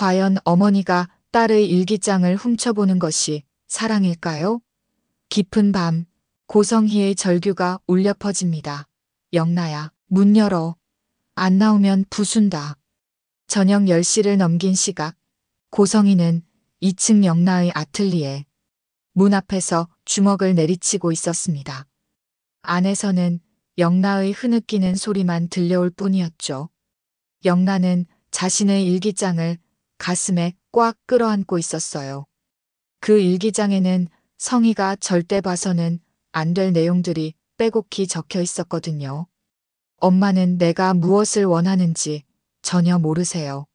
과연 어머니가 딸의 일기장을 훔쳐보는 것이 사랑일까요? 깊은 밤, 고성희의 절규가 울려 퍼집니다. 영나야, 문 열어. 안 나오면 부순다. 저녁 10시를 넘긴 시각, 고성희는 2층 영나의 아틀리에 문 앞에서 주먹을 내리치고 있었습니다. 안에서는 영나의 흐느끼는 소리만 들려올 뿐이었죠. 영나는 자신의 일기장을 가슴에 꽉 끌어안고 있었어요. 그 일기장에는 성희가 절대 봐서는 안 될 내용들이 빼곡히 적혀 있었거든요. 엄마는 내가 무엇을 원하는지 전혀 모르세요.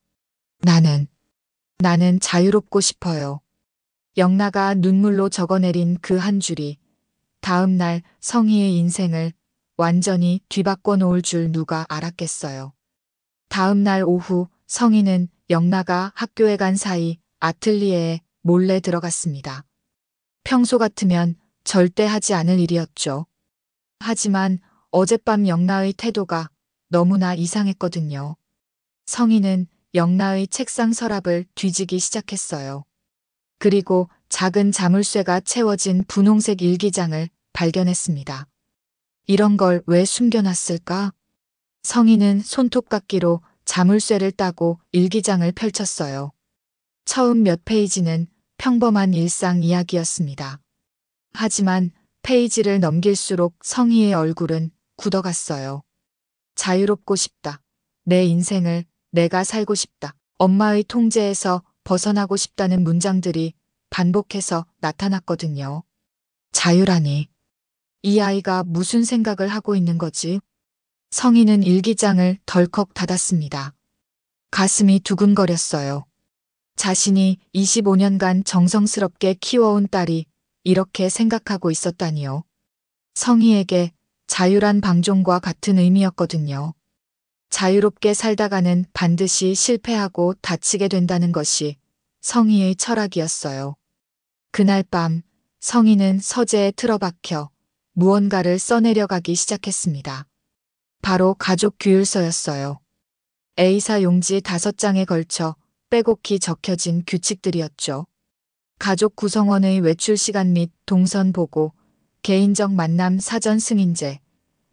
나는 자유롭고 싶어요. 영나가 눈물로 적어내린 그 한 줄이 다음 날 성희의 인생을 완전히 뒤바꿔 놓을 줄 누가 알았겠어요. 다음 날 오후 성희는 영나가 학교에 간 사이 아틀리에에 몰래 들어갔습니다. 평소 같으면 절대 하지 않을 일이었죠. 하지만 어젯밤 영나의 태도가 너무나 이상했거든요. 성희는 영나의 책상 서랍을 뒤지기 시작했어요. 그리고 작은 자물쇠가 채워진 분홍색 일기장을 발견했습니다. 이런 걸 왜 숨겨놨을까? 성희는 손톱깎이로 자물쇠를 따고 일기장을 펼쳤어요. 처음 몇 페이지는 평범한 일상 이야기였습니다. 하지만 페이지를 넘길수록 성희의 얼굴은 굳어갔어요. 자유롭고 싶다. 내 인생을 내가 살고 싶다. 엄마의 통제에서 벗어나고 싶다는 문장들이 반복해서 나타났거든요. 자유라니. 이 아이가 무슨 생각을 하고 있는 거지? 성희는 일기장을 덜컥 닫았습니다. 가슴이 두근거렸어요. 자신이 25년간 정성스럽게 키워온 딸이 이렇게 생각하고 있었다니요. 성희에게 자유란 방종과 같은 의미였거든요. 자유롭게 살다가는 반드시 실패하고 다치게 된다는 것이 성희의 철학이었어요. 그날 밤 성희는 서재에 틀어박혀 무언가를 써내려가기 시작했습니다. 바로 가족 규율서였어요. A사 용지 5장에 걸쳐 빼곡히 적혀진 규칙들이었죠. 가족 구성원의 외출 시간 및 동선 보고, 개인적 만남 사전 승인제,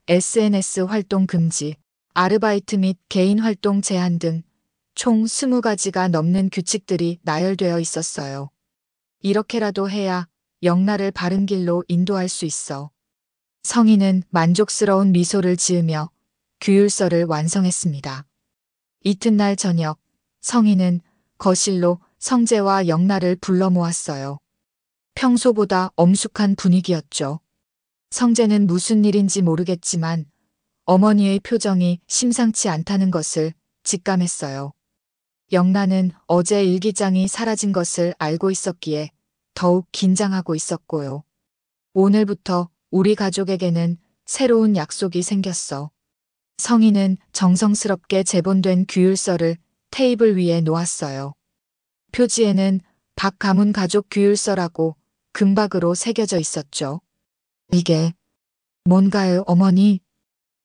SNS 활동 금지, 아르바이트 및 개인 활동 제한 등 총 20가지가 넘는 규칙들이 나열되어 있었어요. 이렇게라도 해야 영나를 바른 길로 인도할 수 있어. 성희는 만족스러운 미소를 지으며 규율서를 완성했습니다. 이튿날 저녁, 성희는 거실로 성재와 영나를 불러 모았어요. 평소보다 엄숙한 분위기였죠. 성재는 무슨 일인지 모르겠지만 어머니의 표정이 심상치 않다는 것을 직감했어요. 영나는 어제 일기장이 사라진 것을 알고 있었기에 더욱 긴장하고 있었고요. 오늘부터 우리 가족에게는 새로운 약속이 생겼어. 성희는 정성스럽게 제본된 규율서를 테이블 위에 놓았어요. 표지에는 박 가문 가족 규율서라고 금박으로 새겨져 있었죠. 이게 뭔가요, 어머니?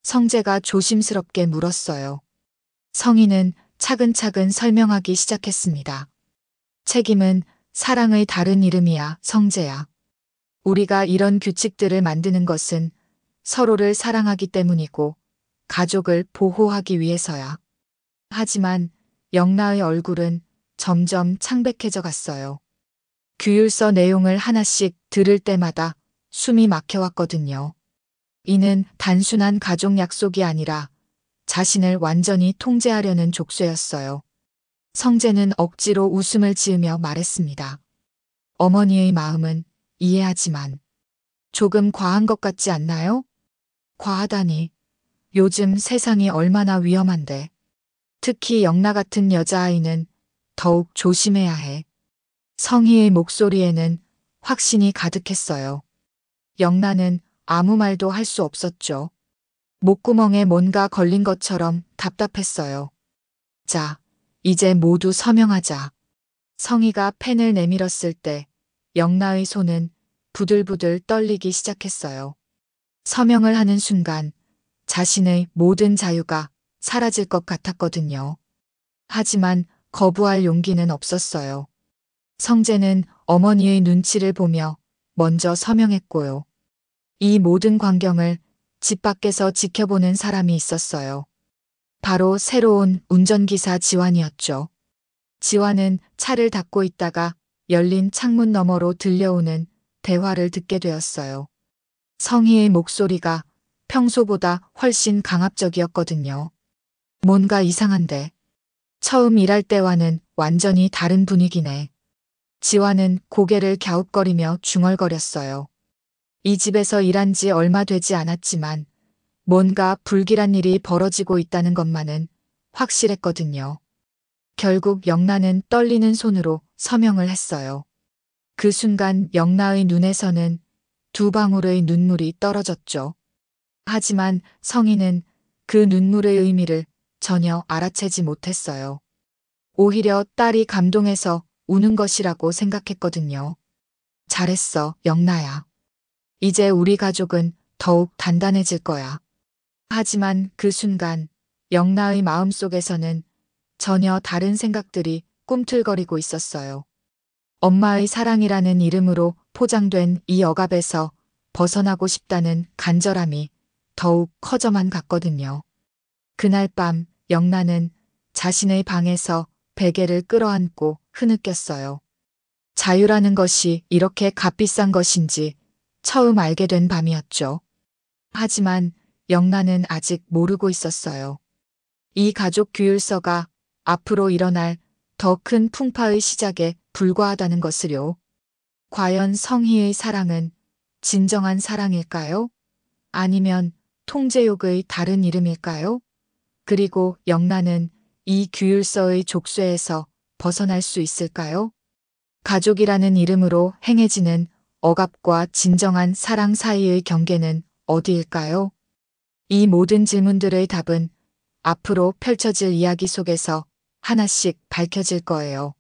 성재가 조심스럽게 물었어요. 성희는 차근차근 설명하기 시작했습니다. 책임은 사랑의 다른 이름이야, 성재야. 우리가 이런 규칙들을 만드는 것은 서로를 사랑하기 때문이고 가족을 보호하기 위해서야. 하지만 영나의 얼굴은 점점 창백해져 갔어요. 규율서 내용을 하나씩 들을 때마다 숨이 막혀왔거든요. 이는 단순한 가족 약속이 아니라 자신을 완전히 통제하려는 족쇄였어요. 성재는 억지로 웃음을 지으며 말했습니다. 어머니의 마음은 이해하지만 조금 과한 것 같지 않나요? 과하다니. 요즘 세상이 얼마나 위험한데. 특히 영나 같은 여자아이는 더욱 조심해야 해. 성희의 목소리에는 확신이 가득했어요. 영나는 아무 말도 할 수 없었죠. 목구멍에 뭔가 걸린 것처럼 답답했어요. 자, 이제 모두 서명하자. 성희가 펜을 내밀었을 때 영나의 손은 부들부들 떨리기 시작했어요. 서명을 하는 순간 자신의 모든 자유가 사라질 것 같았거든요. 하지만 거부할 용기는 없었어요. 성재는 어머니의 눈치를 보며 먼저 서명했고요. 이 모든 광경을 집 밖에서 지켜보는 사람이 있었어요. 바로 새로운 운전기사 지환이었죠. 지환은 차를 닫고 있다가 열린 창문 너머로 들려오는 대화를 듣게 되었어요. 성희의 목소리가 평소보다 훨씬 강압적이었거든요. 뭔가 이상한데. 처음 일할 때와는 완전히 다른 분위기네. 지환은 고개를 갸웃거리며 중얼거렸어요. 이 집에서 일한 지 얼마 되지 않았지만 뭔가 불길한 일이 벌어지고 있다는 것만은 확실했거든요. 결국 영란은 떨리는 손으로 서명을 했어요. 그 순간 영라의 눈에서는 두 방울의 눈물이 떨어졌죠. 하지만 성희는 그 눈물의 의미를 전혀 알아채지 못했어요. 오히려 딸이 감동해서 우는 것이라고 생각했거든요. 잘했어, 영라야. 이제 우리 가족은 더욱 단단해질 거야. 하지만 그 순간 영라의 마음속에서는 전혀 다른 생각들이 꿈틀거리고 있었어요. 엄마의 사랑이라는 이름으로 포장된 이 억압에서 벗어나고 싶다는 간절함이 더욱 커져만 갔거든요. 그날 밤 영란은 자신의 방에서 베개를 끌어안고 흐느꼈어요. 자유라는 것이 이렇게 값비싼 것인지 처음 알게 된 밤이었죠. 하지만 영란은 아직 모르고 있었어요. 이 가족 규율서가 앞으로 일어날 더 큰 풍파의 시작에 불과하다는 것을요. 과연 성희의 사랑은 진정한 사랑일까요? 아니면 통제욕의 다른 이름일까요? 그리고 영란은 이 규율서의 족쇄에서 벗어날 수 있을까요? 가족이라는 이름으로 행해지는 억압과 진정한 사랑 사이의 경계는 어디일까요? 이 모든 질문들의 답은 앞으로 펼쳐질 이야기 속에서 하나씩 밝혀질 거예요.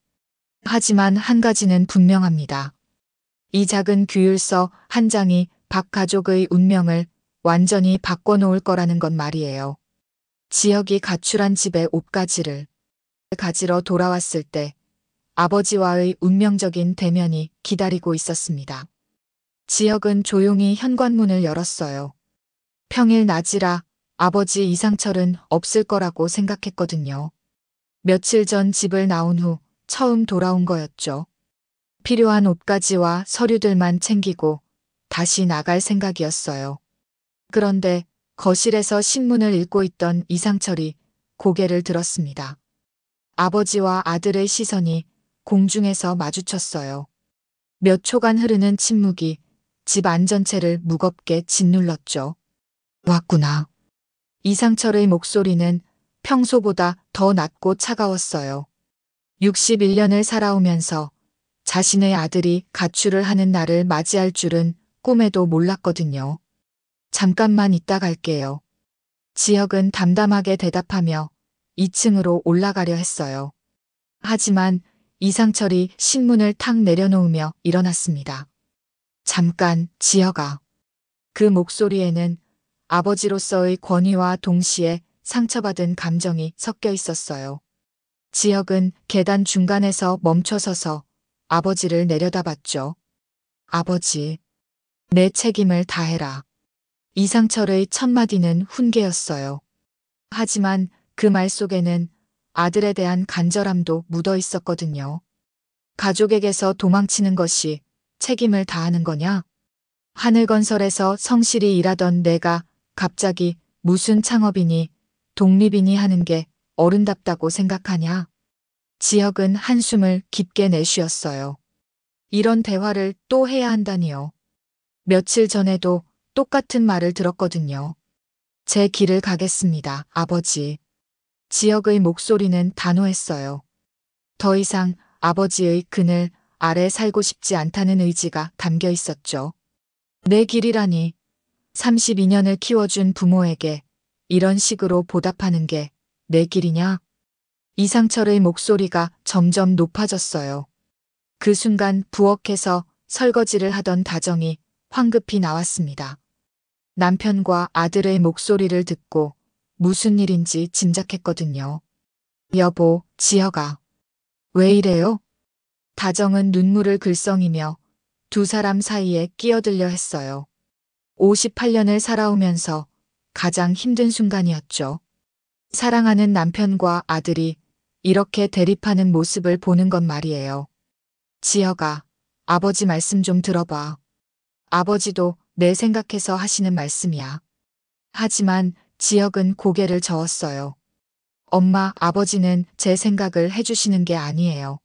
하지만 한 가지는 분명합니다. 이 작은 규율서 한 장이 박 가족의 운명을 완전히 바꿔놓을 거라는 건 말이에요. 지혁이 가출한 집의 옷가지를 가지러 돌아왔을 때 아버지와의 운명적인 대면이 기다리고 있었습니다. 지혁은 조용히 현관문을 열었어요. 평일 낮이라 아버지 이상철은 없을 거라고 생각했거든요. 며칠 전 집을 나온 후 처음 돌아온 거였죠. 필요한 옷가지와 서류들만 챙기고 다시 나갈 생각이었어요. 그런데 거실에서 신문을 읽고 있던 이상철이 고개를 들었습니다. 아버지와 아들의 시선이 공중에서 마주쳤어요. 몇 초간 흐르는 침묵이 집 안전체를 무겁게 짓눌렀죠. 왔구나. 이상철의 목소리는 평소보다 더 낮고 차가웠어요. 61년을 살아오면서 자신의 아들이 가출을 하는 날을 맞이할 줄은 꿈에도 몰랐거든요. 잠깐만 있다 갈게요. 지혁은 담담하게 대답하며 2층으로 올라가려 했어요. 하지만 이상철이 신문을 탁 내려놓으며 일어났습니다. 잠깐, 지혁아. 그 목소리에는 아버지로서의 권위와 동시에 상처받은 감정이 섞여 있었어요. 지혁은 계단 중간에서 멈춰서서 아버지를 내려다봤죠. 아버지, 내 책임을 다해라. 이상철의 첫마디는 훈계였어요. 하지만 그 말 속에는 아들에 대한 간절함도 묻어 있었거든요. 가족에게서 도망치는 것이 책임을 다하는 거냐? 하늘건설에서 성실히 일하던 내가 갑자기 무슨 창업이니 독립이니 하는 게 어른답다고 생각하냐? 지혁은 한숨을 깊게 내쉬었어요. 이런 대화를 또 해야 한다니요. 며칠 전에도 똑같은 말을 들었거든요. 제 길을 가겠습니다, 아버지. 지혁의 목소리는 단호했어요. 더 이상 아버지의 그늘 아래 살고 싶지 않다는 의지가 담겨 있었죠. 내 길이라니. 32년을 키워준 부모에게 이런 식으로 보답하는 게 내 길이냐? 이상철의 목소리가 점점 높아졌어요. 그 순간 부엌에서 설거지를 하던 다정이 황급히 나왔습니다. 남편과 아들의 목소리를 듣고 무슨 일인지 짐작했거든요. 여보, 지혁아. 왜 이래요? 다정은 눈물을 글썽이며 두 사람 사이에 끼어들려 했어요. 58년을 살아오면서 가장 힘든 순간이었죠. 사랑하는 남편과 아들이 이렇게 대립하는 모습을 보는 건 말이에요. 지혁아, 아버지 말씀 좀 들어봐. 아버지도 내 생각해서 하시는 말씀이야. 하지만 지혁은 고개를 저었어요. 엄마, 아버지는 제 생각을 해주시는 게 아니에요.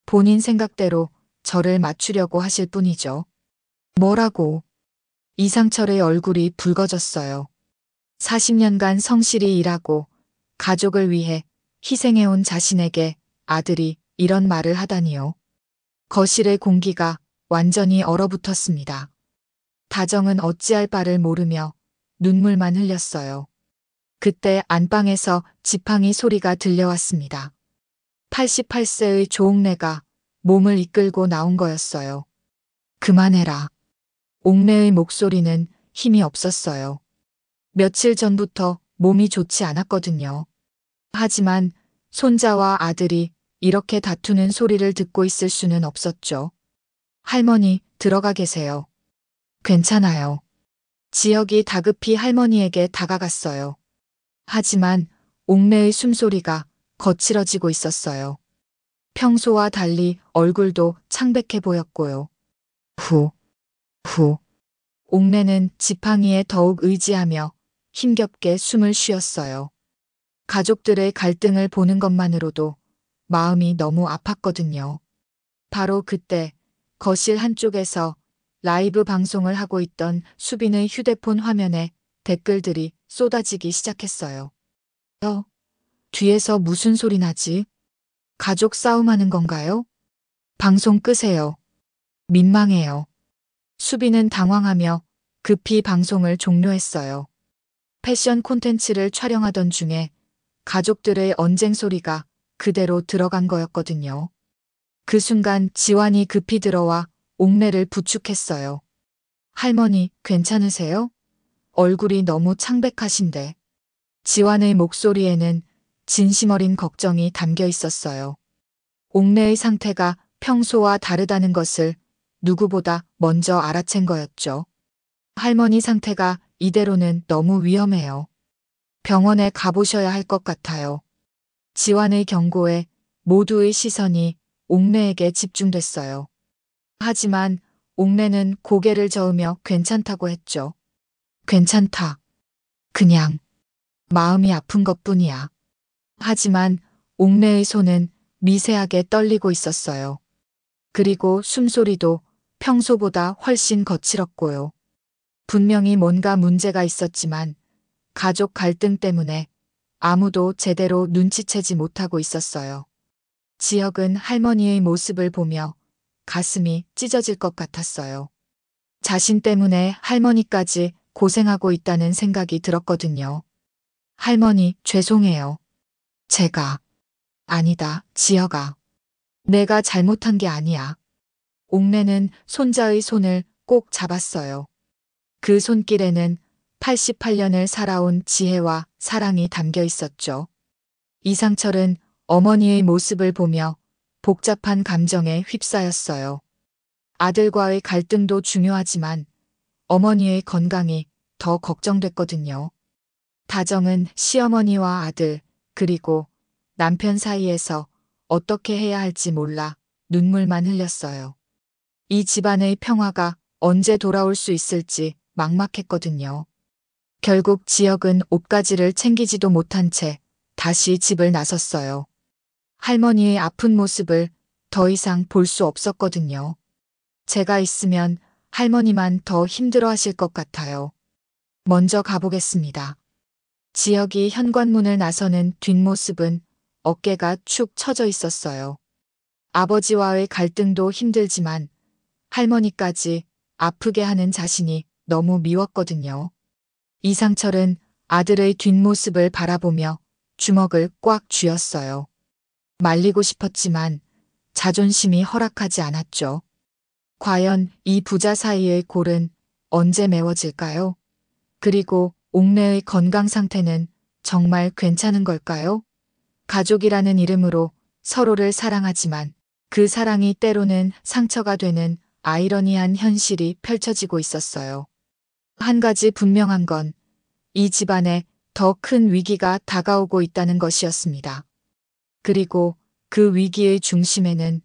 본인 생각대로 저를 맞추려고 하실 뿐이죠. 뭐라고? 이상철의 얼굴이 붉어졌어요. 40년간 성실히 일하고 가족을 위해 희생해온 자신에게 아들이 이런 말을 하다니요. 거실의 공기가 완전히 얼어붙었습니다. 다정은 어찌할 바를 모르며 눈물만 흘렸어요. 그때 안방에서 지팡이 소리가 들려왔습니다. 88세의 조옥래가 몸을 이끌고 나온 거였어요. 그만해라. 옥래의 목소리는 힘이 없었어요. 며칠 전부터 몸이 좋지 않았거든요. 하지만 손자와 아들이 이렇게 다투는 소리를 듣고 있을 수는 없었죠. 할머니, 들어가 계세요. 괜찮아요. 지혁이 다급히 할머니에게 다가갔어요. 하지만 옥래의 숨소리가 거칠어지고 있었어요. 평소와 달리 얼굴도 창백해 보였고요. 후. 옥래는 지팡이에 더욱 의지하며 힘겹게 숨을 쉬었어요. 가족들의 갈등을 보는 것만으로도 마음이 너무 아팠거든요. 바로 그때 거실 한쪽에서 라이브 방송을 하고 있던 수빈의 휴대폰 화면에 댓글들이 쏟아지기 시작했어요. 뒤에서 무슨 소리 나지? 가족 싸움하는 건가요? 방송 끄세요. 민망해요. 수빈은 당황하며 급히 방송을 종료했어요. 패션 콘텐츠를 촬영하던 중에 가족들의 언쟁 소리가 그대로 들어간 거였거든요. 그 순간 지환이 급히 들어와 옥래를 부축했어요. 할머니, 괜찮으세요? 얼굴이 너무 창백하신데. 지환의 목소리에는 진심 어린 걱정이 담겨 있었어요. 옥래의 상태가 평소와 다르다는 것을 누구보다 먼저 알아챈 거였죠. 할머니 상태가 이대로는 너무 위험해요. 병원에 가보셔야 할 것 같아요. 지환의 경고에 모두의 시선이 옥래에게 집중됐어요. 하지만 옥래는 고개를 저으며 괜찮다고 했죠. 괜찮다. 그냥 마음이 아픈 것뿐이야. 하지만 옥래의 손은 미세하게 떨리고 있었어요. 그리고 숨소리도 평소보다 훨씬 거칠었고요. 분명히 뭔가 문제가 있었지만 가족 갈등 때문에 아무도 제대로 눈치채지 못하고 있었어요. 지혁은 할머니의 모습을 보며 가슴이 찢어질 것 같았어요. 자신 때문에 할머니까지 고생하고 있다는 생각이 들었거든요. 할머니, 죄송해요. 제가. 아니다, 지혁아. 내가 잘못한 게 아니야. 옥래는 손자의 손을 꼭 잡았어요. 그 손길에는 88년을 살아온 지혜와 사랑이 담겨 있었죠. 이상철은 어머니의 모습을 보며 복잡한 감정에 휩싸였어요. 아들과의 갈등도 중요하지만 어머니의 건강이 더 걱정됐거든요. 다정은 시어머니와 아들, 그리고 남편 사이에서 어떻게 해야 할지 몰라 눈물만 흘렸어요. 이 집안의 평화가 언제 돌아올 수 있을지 막막했거든요. 결국 지혁은 옷가지를 챙기지도 못한 채 다시 집을 나섰어요. 할머니의 아픈 모습을 더 이상 볼 수 없었거든요. 제가 있으면 할머니만 더 힘들어 하실 것 같아요. 먼저 가보겠습니다. 지혁이 현관문을 나서는 뒷모습은 어깨가 축 처져 있었어요. 아버지와의 갈등도 힘들지만 할머니까지 아프게 하는 자신이 너무 미웠거든요. 이상철은 아들의 뒷모습을 바라보며 주먹을 꽉 쥐었어요. 말리고 싶었지만 자존심이 허락하지 않았죠. 과연 이 부자 사이의 골은 언제 메워질까요? 그리고 옥래의 건강 상태는 정말 괜찮은 걸까요? 가족이라는 이름으로 서로를 사랑하지만 그 사랑이 때로는 상처가 되는 아이러니한 현실이 펼쳐지고 있었어요. 한 가지 분명한 건 이 집안에 더 큰 위기가 다가오고 있다는 것이었습니다. 그리고 그 위기의 중심에는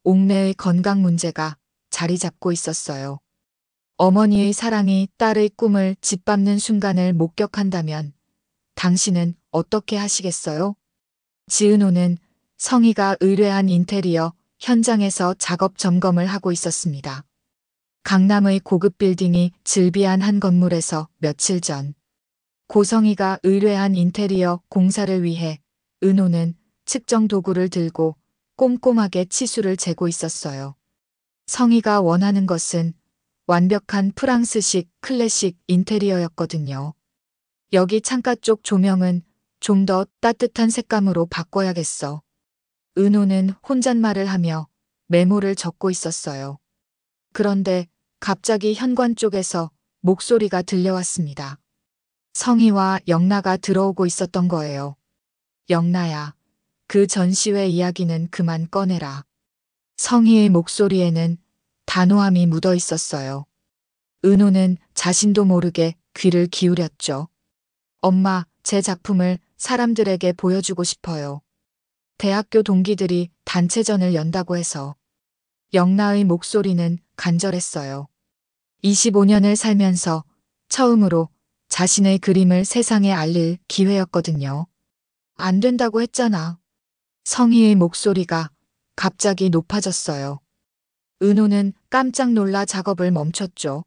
옥내의 건강 문제가 자리 잡고 있었어요. 어머니의 사랑이 딸의 꿈을 짓밟는 순간을 목격한다면 당신은 어떻게 하시겠어요? 지은호는 성희가 의뢰한 인테리어 현장에서 작업 점검을 하고 있었습니다. 강남의 고급 빌딩이 즐비한 한 건물에서 며칠 전 고성희가 의뢰한 인테리어 공사를 위해 은호는 측정 도구를 들고 꼼꼼하게 치수를 재고 있었어요. 성희가 원하는 것은 완벽한 프랑스식 클래식 인테리어였거든요. 여기 창가 쪽 조명은 좀 더 따뜻한 색감으로 바꿔야겠어. 은호는 혼잣말을 하며 메모를 적고 있었어요. 그런데 갑자기 현관 쪽에서 목소리가 들려왔습니다. 성희와 영나가 들어오고 있었던 거예요. 영나야, 그 전시회 이야기는 그만 꺼내라. 성희의 목소리에는 단호함이 묻어 있었어요. 은호는 자신도 모르게 귀를 기울였죠. 엄마, 제 작품을 사람들에게 보여주고 싶어요. 대학교 동기들이 단체전을 연다고 해서. 영나의 목소리는 간절했어요. 25년을 살면서 처음으로 자신의 그림을 세상에 알릴 기회였거든요. 안 된다고 했잖아. 성희의 목소리가 갑자기 높아졌어요. 은호는 깜짝 놀라 작업을 멈췄죠.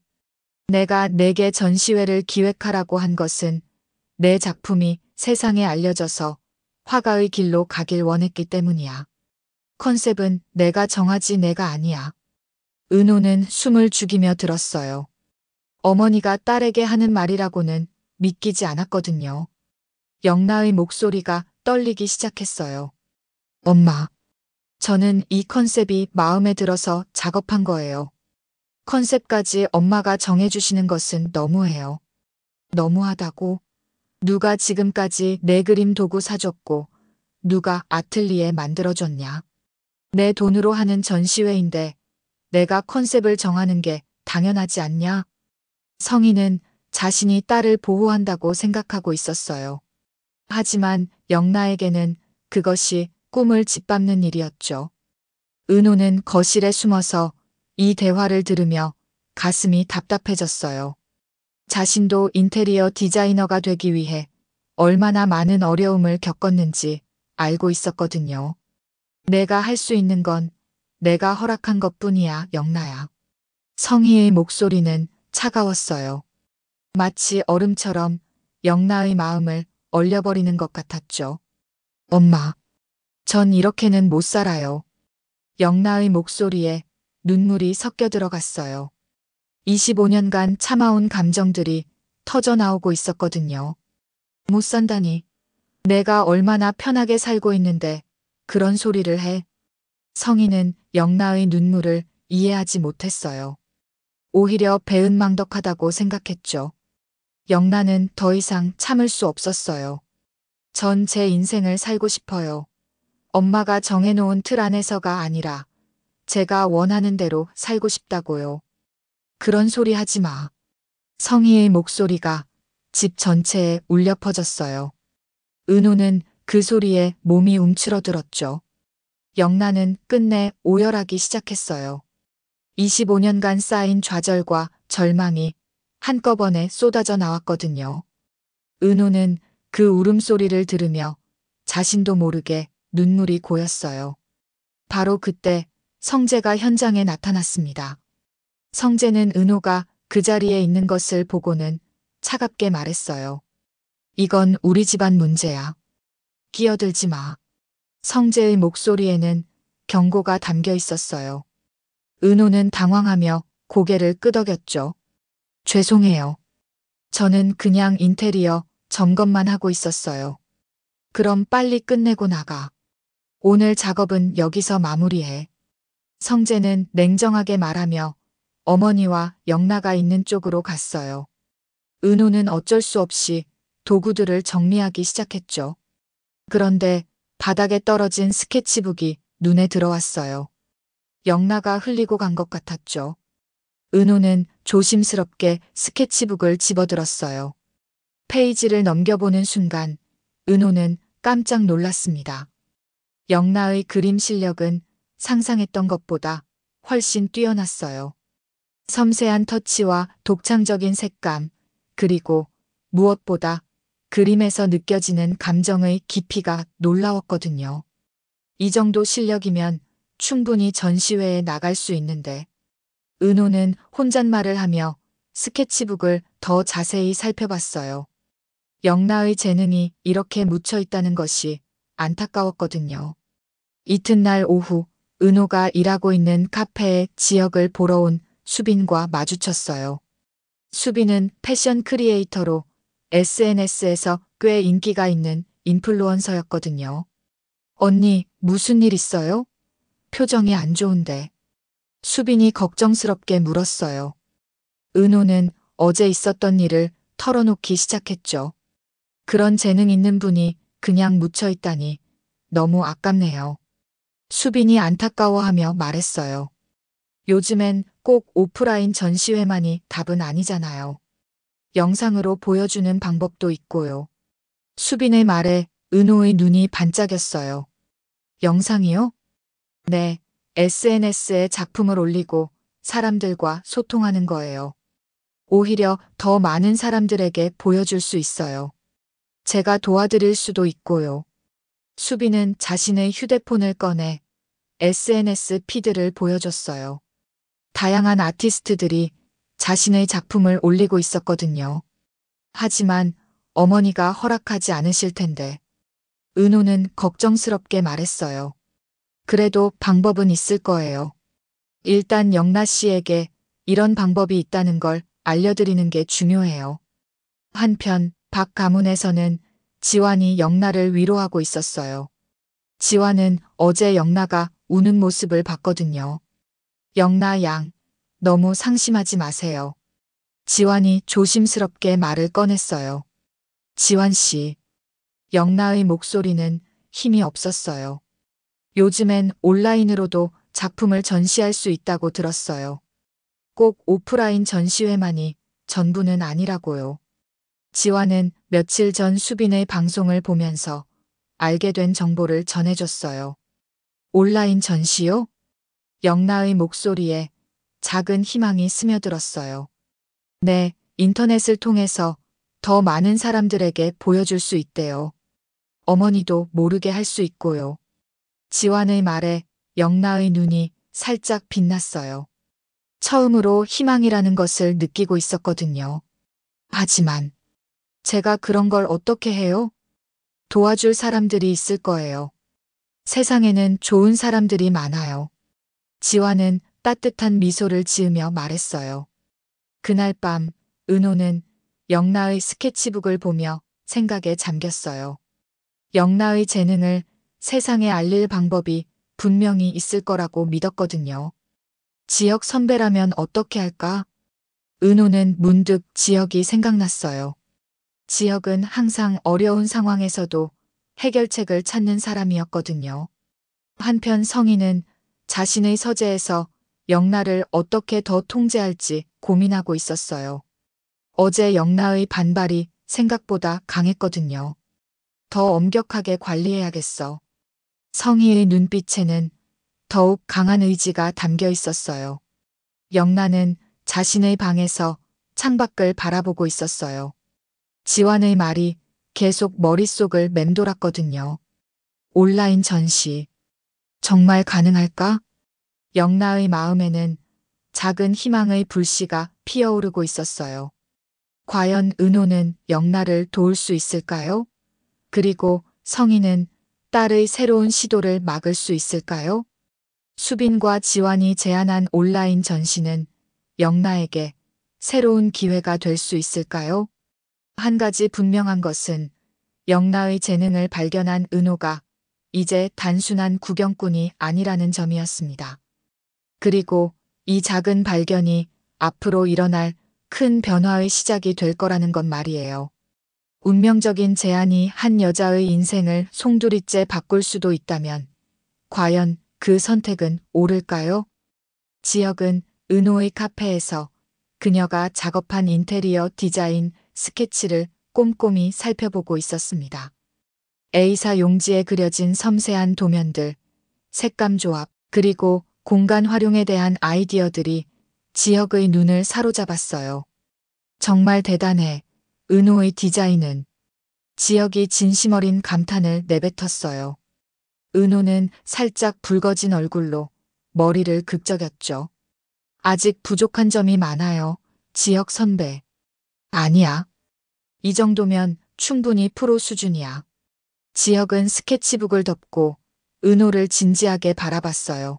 내가 내게 전시회를 기획하라고 한 것은 내 작품이 세상에 알려져서 화가의 길로 가길 원했기 때문이야. 컨셉은 내가 정하지 내가 아니야. 은호는 숨을 죽이며 들었어요. 어머니가 딸에게 하는 말이라고는 믿기지 않았거든요. 영나의 목소리가 떨리기 시작했어요. 엄마, 저는 이 컨셉이 마음에 들어서 작업한 거예요. 컨셉까지 엄마가 정해주시는 것은 너무해요. 너무하다고? 누가 지금까지 내 그림 도구 사줬고 누가 아틀리에 만들어줬냐? 내 돈으로 하는 전시회인데 내가 컨셉을 정하는 게 당연하지 않냐? 성희는 자신이 딸을 보호한다고 생각하고 있었어요. 하지만 영나에게는 그것이 꿈을 짓밟는 일이었죠. 은호는 거실에 숨어서 이 대화를 들으며 가슴이 답답해졌어요. 자신도 인테리어 디자이너가 되기 위해 얼마나 많은 어려움을 겪었는지 알고 있었거든요. 내가 할 수 있는 건 내가 허락한 것뿐이야, 영나야. 성희의 목소리는 차가웠어요. 마치 얼음처럼 영나의 마음을 얼려버리는 것 같았죠. 엄마, 전 이렇게는 못 살아요. 영나의 목소리에 눈물이 섞여 들어갔어요. 25년간 참아온 감정들이 터져나오고 있었거든요. 못 산다니. 내가 얼마나 편하게 살고 있는데 그런 소리를 해. 성희는 영나의 눈물을 이해하지 못했어요. 오히려 배은망덕하다고 생각했죠. 영나는 더 이상 참을 수 없었어요. 전 제 인생을 살고 싶어요. 엄마가 정해놓은 틀 안에서가 아니라 제가 원하는 대로 살고 싶다고요. 그런 소리 하지 마. 성희의 목소리가 집 전체에 울려 퍼졌어요. 은호는 그 소리에 몸이 움츠러들었죠. 영나는 끝내 오열하기 시작했어요. 25년간 쌓인 좌절과 절망이 한꺼번에 쏟아져 나왔거든요. 은호는 그 울음소리를 들으며 자신도 모르게 눈물이 고였어요. 바로 그때 성재가 현장에 나타났습니다. 성재는 은호가 그 자리에 있는 것을 보고는 차갑게 말했어요. 이건 우리 집안 문제야. 끼어들지 마. 성재의 목소리에는 경고가 담겨 있었어요. 은호는 당황하며 고개를 끄덕였죠. 죄송해요. 저는 그냥 인테리어 점검만 하고 있었어요. 그럼 빨리 끝내고 나가. 오늘 작업은 여기서 마무리해. 성재는 냉정하게 말하며 어머니와 영나가 있는 쪽으로 갔어요. 은호는 어쩔 수 없이 도구들을 정리하기 시작했죠. 그런데 바닥에 떨어진 스케치북이 눈에 들어왔어요. 영나가 흘리고 간 것 같았죠. 은호는 조심스럽게 스케치북을 집어들었어요. 페이지를 넘겨보는 순간 은호는 깜짝 놀랐습니다. 영나의 그림 실력은 상상했던 것보다 훨씬 뛰어났어요. 섬세한 터치와 독창적인 색감, 그리고 무엇보다 그림에서 느껴지는 감정의 깊이가 놀라웠거든요. 이 정도 실력이면 충분히 전시회에 나갈 수 있는데, 은호는 혼잣말을 하며 스케치북을 더 자세히 살펴봤어요. 영나의 재능이 이렇게 묻혀 있다는 것이 안타까웠거든요. 이튿날 오후 은호가 일하고 있는 카페에 지역을 보러 온 수빈과 마주쳤어요. 수빈은 패션 크리에이터로 SNS에서 꽤 인기가 있는 인플루언서였거든요. 언니, 무슨 일 있어요? 표정이 안 좋은데. 수빈이 걱정스럽게 물었어요. 은호는 어제 있었던 일을 털어놓기 시작했죠. 그런 재능 있는 분이 그냥 묻혀 있다니 너무 아깝네요. 수빈이 안타까워하며 말했어요. 요즘엔 꼭 오프라인 전시회만이 답은 아니잖아요. 영상으로 보여주는 방법도 있고요. 수빈의 말에 은호의 눈이 반짝였어요. 영상이요? 네, SNS에 작품을 올리고 사람들과 소통하는 거예요. 오히려 더 많은 사람들에게 보여줄 수 있어요. 제가 도와드릴 수도 있고요. 수빈은 자신의 휴대폰을 꺼내 SNS 피드를 보여줬어요. 다양한 아티스트들이 자신의 작품을 올리고 있었거든요. 하지만 어머니가 허락하지 않으실 텐데. 은호는 걱정스럽게 말했어요. 그래도 방법은 있을 거예요. 일단 영나 씨에게 이런 방법이 있다는 걸 알려드리는 게 중요해요. 한편 박 가문에서는 지환이 영나를 위로하고 있었어요. 지환은 어제 영나가 우는 모습을 봤거든요. 영나 양, 너무 상심하지 마세요. 지환이 조심스럽게 말을 꺼냈어요. 지환 씨. 영나의 목소리는 힘이 없었어요. 요즘엔 온라인으로도 작품을 전시할 수 있다고 들었어요. 꼭 오프라인 전시회만이 전부는 아니라고요. 지환은 며칠 전 수빈의 방송을 보면서 알게 된 정보를 전해줬어요. 온라인 전시요? 영나의 목소리에 작은 희망이 스며들었어요. 네, 인터넷을 통해서 더 많은 사람들에게 보여줄 수 있대요. 어머니도 모르게 할 수 있고요. 지환의 말에 영나의 눈이 살짝 빛났어요. 처음으로 희망이라는 것을 느끼고 있었거든요. 하지만 제가 그런 걸 어떻게 해요? 도와줄 사람들이 있을 거예요. 세상에는 좋은 사람들이 많아요. 지환은 따뜻한 미소를 지으며 말했어요. 그날 밤 은호는 영나의 스케치북을 보며 생각에 잠겼어요. 영나의 재능을 세상에 알릴 방법이 분명히 있을 거라고 믿었거든요. 지역 선배라면 어떻게 할까? 은호는 문득 지역이 생각났어요. 지역은 항상 어려운 상황에서도 해결책을 찾는 사람이었거든요. 한편 성희는 자신의 서재에서 영나를 어떻게 더 통제할지 고민하고 있었어요. 어제 영나의 반발이 생각보다 강했거든요. 더 엄격하게 관리해야겠어. 성희의 눈빛에는 더욱 강한 의지가 담겨 있었어요. 영나는 자신의 방에서 창밖을 바라보고 있었어요. 지환의 말이 계속 머릿속을 맴돌았거든요. 온라인 전시. 정말 가능할까? 영나의 마음에는 작은 희망의 불씨가 피어오르고 있었어요. 과연 은호는 영나를 도울 수 있을까요? 그리고 성희는 딸의 새로운 시도를 막을 수 있을까요? 수빈과 지환이 제안한 온라인 전시는 영나에게 새로운 기회가 될 수 있을까요? 한 가지 분명한 것은 영나의 재능을 발견한 은호가 이제 단순한 구경꾼이 아니라는 점이었습니다. 그리고 이 작은 발견이 앞으로 일어날 큰 변화의 시작이 될 거라는 것 말이에요. 운명적인 제안이 한 여자의 인생을 송두리째 바꿀 수도 있다면 과연 그 선택은 옳을까요? 지혁은 은호의 카페에서 그녀가 작업한 인테리어 디자인 스케치를 꼼꼼히 살펴보고 있었습니다. A사 용지에 그려진 섬세한 도면들, 색감 조합, 그리고 공간 활용에 대한 아이디어들이 지혁의 눈을 사로잡았어요. 정말 대단해. 은호의 디자인은. 지혁이 진심 어린 감탄을 내뱉었어요. 은호는 살짝 붉어진 얼굴로 머리를 극적였죠. 아직 부족한 점이 많아요. 지혁 선배. 아니야. 이 정도면 충분히 프로 수준이야. 지혁은 스케치북을 덮고 은호를 진지하게 바라봤어요.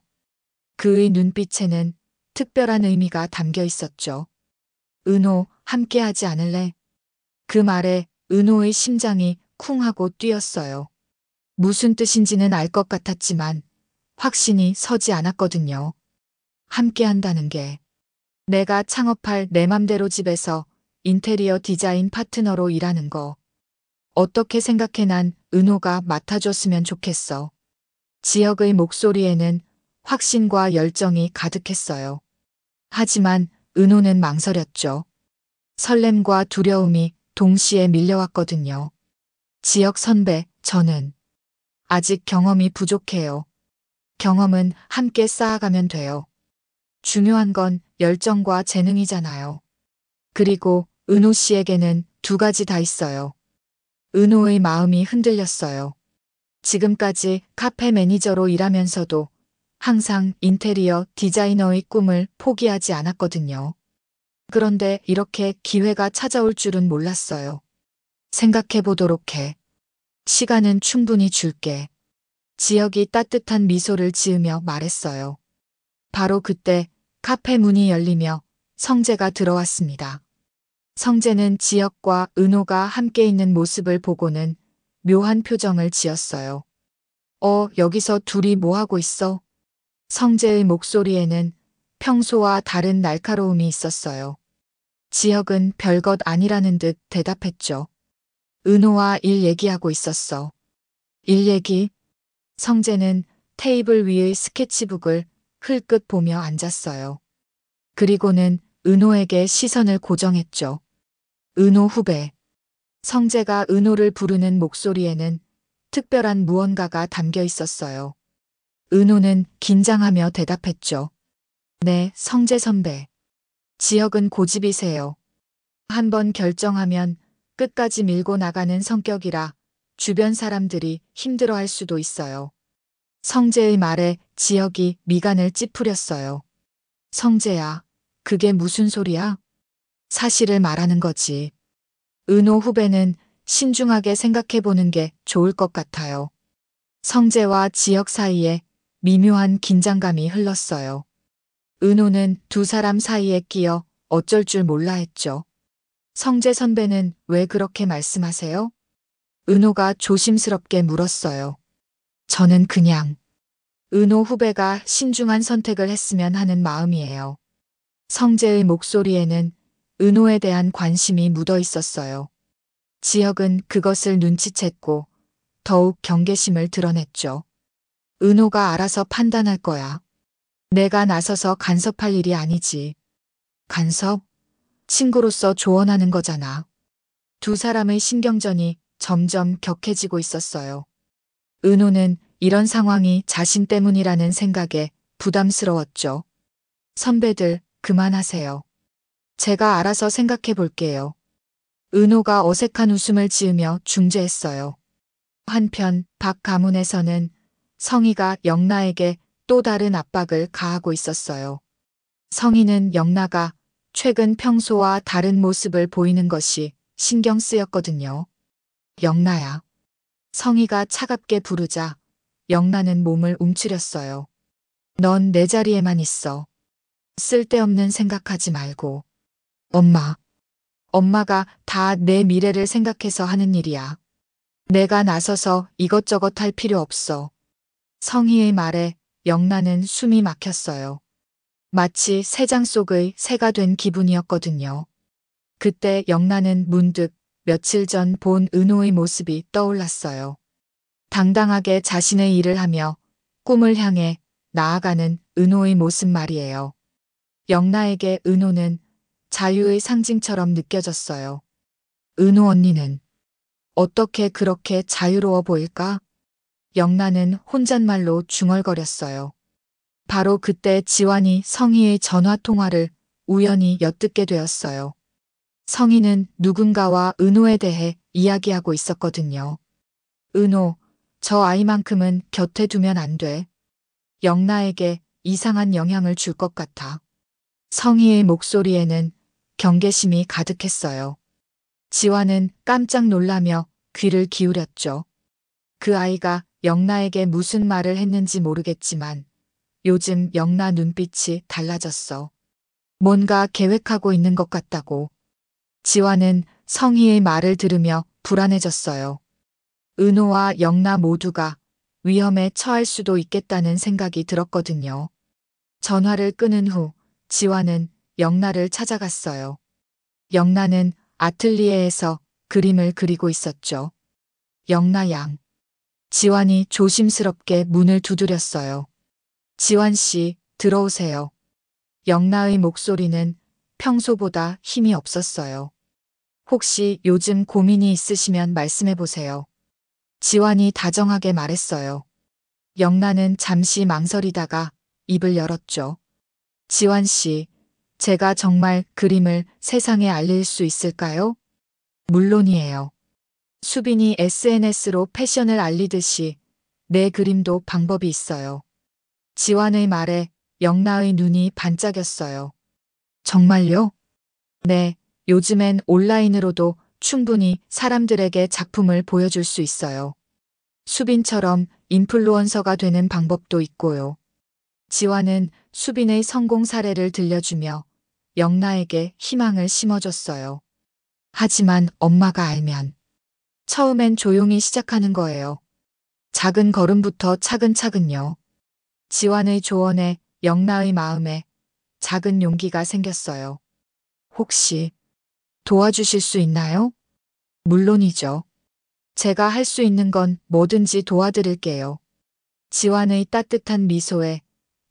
그의 눈빛에는 특별한 의미가 담겨 있었죠. 은호, 함께하지 않을래? 그 말에 은호의 심장이 쿵 하고 뛰었어요. 무슨 뜻인지는 알 것 같았지만 확신이 서지 않았거든요. 함께한다는 게 내가 창업할 내 맘대로 집에서 인테리어 디자인 파트너로 일하는 거. 어떻게 생각해? 난 은호가 맡아줬으면 좋겠어. 지혁의 목소리에는 확신과 열정이 가득했어요. 하지만 은호는 망설였죠. 설렘과 두려움이 동시에 밀려왔거든요. 지혁 선배, 저는 아직 경험이 부족해요. 경험은 함께 쌓아가면 돼요. 중요한 건 열정과 재능이잖아요. 그리고 은호 씨에게는 두 가지 다 있어요. 은호의 마음이 흔들렸어요. 지금까지 카페 매니저로 일하면서도 항상 인테리어 디자이너의 꿈을 포기하지 않았거든요. 그런데 이렇게 기회가 찾아올 줄은 몰랐어요. 생각해 보도록 해. 시간은 충분히 줄게. 지혁이 따뜻한 미소를 지으며 말했어요. 바로 그때 카페 문이 열리며 성재가 들어왔습니다. 성재는 지혁과 은호가 함께 있는 모습을 보고는 묘한 표정을 지었어요. 여기서 둘이 뭐 하고 있어? 성재의 목소리에는 평소와 다른 날카로움이 있었어요. 지혁은 별것 아니라는 듯 대답했죠. 은호와 일 얘기하고 있었어. 일 얘기? 성재는 테이블 위의 스케치북을 흘끗 보며 앉았어요. 그리고는 은호에게 시선을 고정했죠. 은호 후배. 성재가 은호를 부르는 목소리에는 특별한 무언가가 담겨 있었어요. 은호는 긴장하며 대답했죠. 네, 성재 선배. 지혁은 고집이세요. 한번 결정하면 끝까지 밀고 나가는 성격이라 주변 사람들이 힘들어할 수도 있어요. 성재의 말에 지혁이 미간을 찌푸렸어요. 성재야, 그게 무슨 소리야? 사실을 말하는 거지. 은호 후배는 신중하게 생각해 보는 게 좋을 것 같아요. 성재와 지혁 사이에 미묘한 긴장감이 흘렀어요. 은호는 두 사람 사이에 끼어 어쩔 줄 몰라 했죠. 성재 선배는 왜 그렇게 말씀하세요? 은호가 조심스럽게 물었어요. 저는 그냥 은호 후배가 신중한 선택을 했으면 하는 마음이에요. 성재의 목소리에는 은호에 대한 관심이 묻어 있었어요. 지혁은 그것을 눈치챘고 더욱 경계심을 드러냈죠. 은호가 알아서 판단할 거야. 내가 나서서 간섭할 일이 아니지. 간섭? 친구로서 조언하는 거잖아. 두 사람의 신경전이 점점 격해지고 있었어요. 은호는 이런 상황이 자신 때문이라는 생각에 부담스러웠죠. 선배들, 그만하세요. 제가 알아서 생각해 볼게요. 은호가 어색한 웃음을 지으며 중재했어요. 한편 박 가문에서는 성희가 영나에게 또 다른 압박을 가하고 있었어요. 성희는 영나가 최근 평소와 다른 모습을 보이는 것이 신경 쓰였거든요. 영나야. 성희가 차갑게 부르자 영나는 몸을 움츠렸어요. 넌 내 자리에만 있어. 쓸데없는 생각하지 말고. 엄마가 다 내 미래를 생각해서 하는 일이야. 내가 나서서 이것저것 할 필요 없어. 성희의 말에 영나는 숨이 막혔어요. 마치 새장 속의 새가 된 기분이었거든요. 그때 영나는 문득 며칠 전 본 은호의 모습이 떠올랐어요. 당당하게 자신의 일을 하며 꿈을 향해 나아가는 은호의 모습 말이에요. 영나에게 은호는 자유의 상징처럼 느껴졌어요. 은호 언니는 어떻게 그렇게 자유로워 보일까? 영나는 혼잣말로 중얼거렸어요. 바로 그때 지환이 성희의 전화 통화를 우연히 엿듣게 되었어요. 성희는 누군가와 은호에 대해 이야기하고 있었거든요. 은호, 저 아이만큼은 곁에 두면 안 돼. 영나에게 이상한 영향을 줄 것 같아. 성희의 목소리에는 경계심이 가득했어요. 지환은 깜짝 놀라며 귀를 기울였죠. 그 아이가 영나에게 무슨 말을 했는지 모르겠지만 요즘 영나 눈빛이 달라졌어. 뭔가 계획하고 있는 것 같다고. 지환은 성희의 말을 들으며 불안해졌어요. 은호와 영나 모두가 위험에 처할 수도 있겠다는 생각이 들었거든요. 전화를 끊은 후 지환은 영나를 찾아갔어요. 영나는 아틀리에에서 그림을 그리고 있었죠. 영나 양. 지환이 조심스럽게 문을 두드렸어요. 지환 씨, 들어오세요. 영나의 목소리는 평소보다 힘이 없었어요. 혹시 요즘 고민이 있으시면 말씀해 보세요. 지환이 다정하게 말했어요. 영나는 잠시 망설이다가 입을 열었죠. 지환 씨, 제가 정말 그림을 세상에 알릴 수 있을까요? 물론이에요. 수빈이 SNS로 패션을 알리듯이 내 그림도 방법이 있어요. 지환의 말에 영나의 눈이 반짝였어요. 정말요? 네, 요즘엔 온라인으로도 충분히 사람들에게 작품을 보여줄 수 있어요. 수빈처럼 인플루언서가 되는 방법도 있고요. 지환은 수빈의 성공 사례를 들려주며 영나에게 희망을 심어줬어요. 하지만 엄마가 알면 처음엔 조용히 시작하는 거예요. 작은 걸음부터 차근차근요. 지환의 조언에 영나의 마음에 작은 용기가 생겼어요. 혹시 도와주실 수 있나요? 물론이죠. 제가 할 수 있는 건 뭐든지 도와드릴게요. 지환의 따뜻한 미소에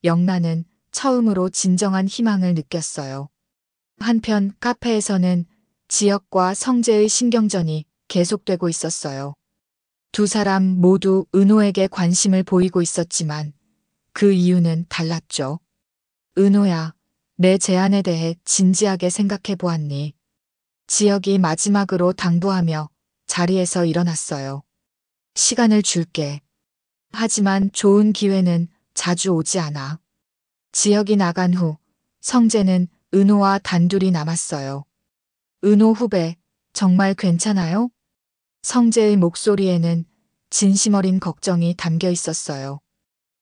영나는 처음으로 진정한 희망을 느꼈어요. 한편 카페에서는 지혁과 성재의 신경전이 계속되고 있었어요. 두 사람 모두 은호에게 관심을 보이고 있었지만 그 이유는 달랐죠. 은호야, 내 제안에 대해 진지하게 생각해 보았니? 지혁이 마지막으로 당부하며 자리에서 일어났어요. 시간을 줄게. 하지만 좋은 기회는 자주 오지 않아. 지혁이 나간 후 성재는 은호와 단둘이 남았어요. 은호 후배, 정말 괜찮아요? 성재의 목소리에는 진심 어린 걱정이 담겨 있었어요.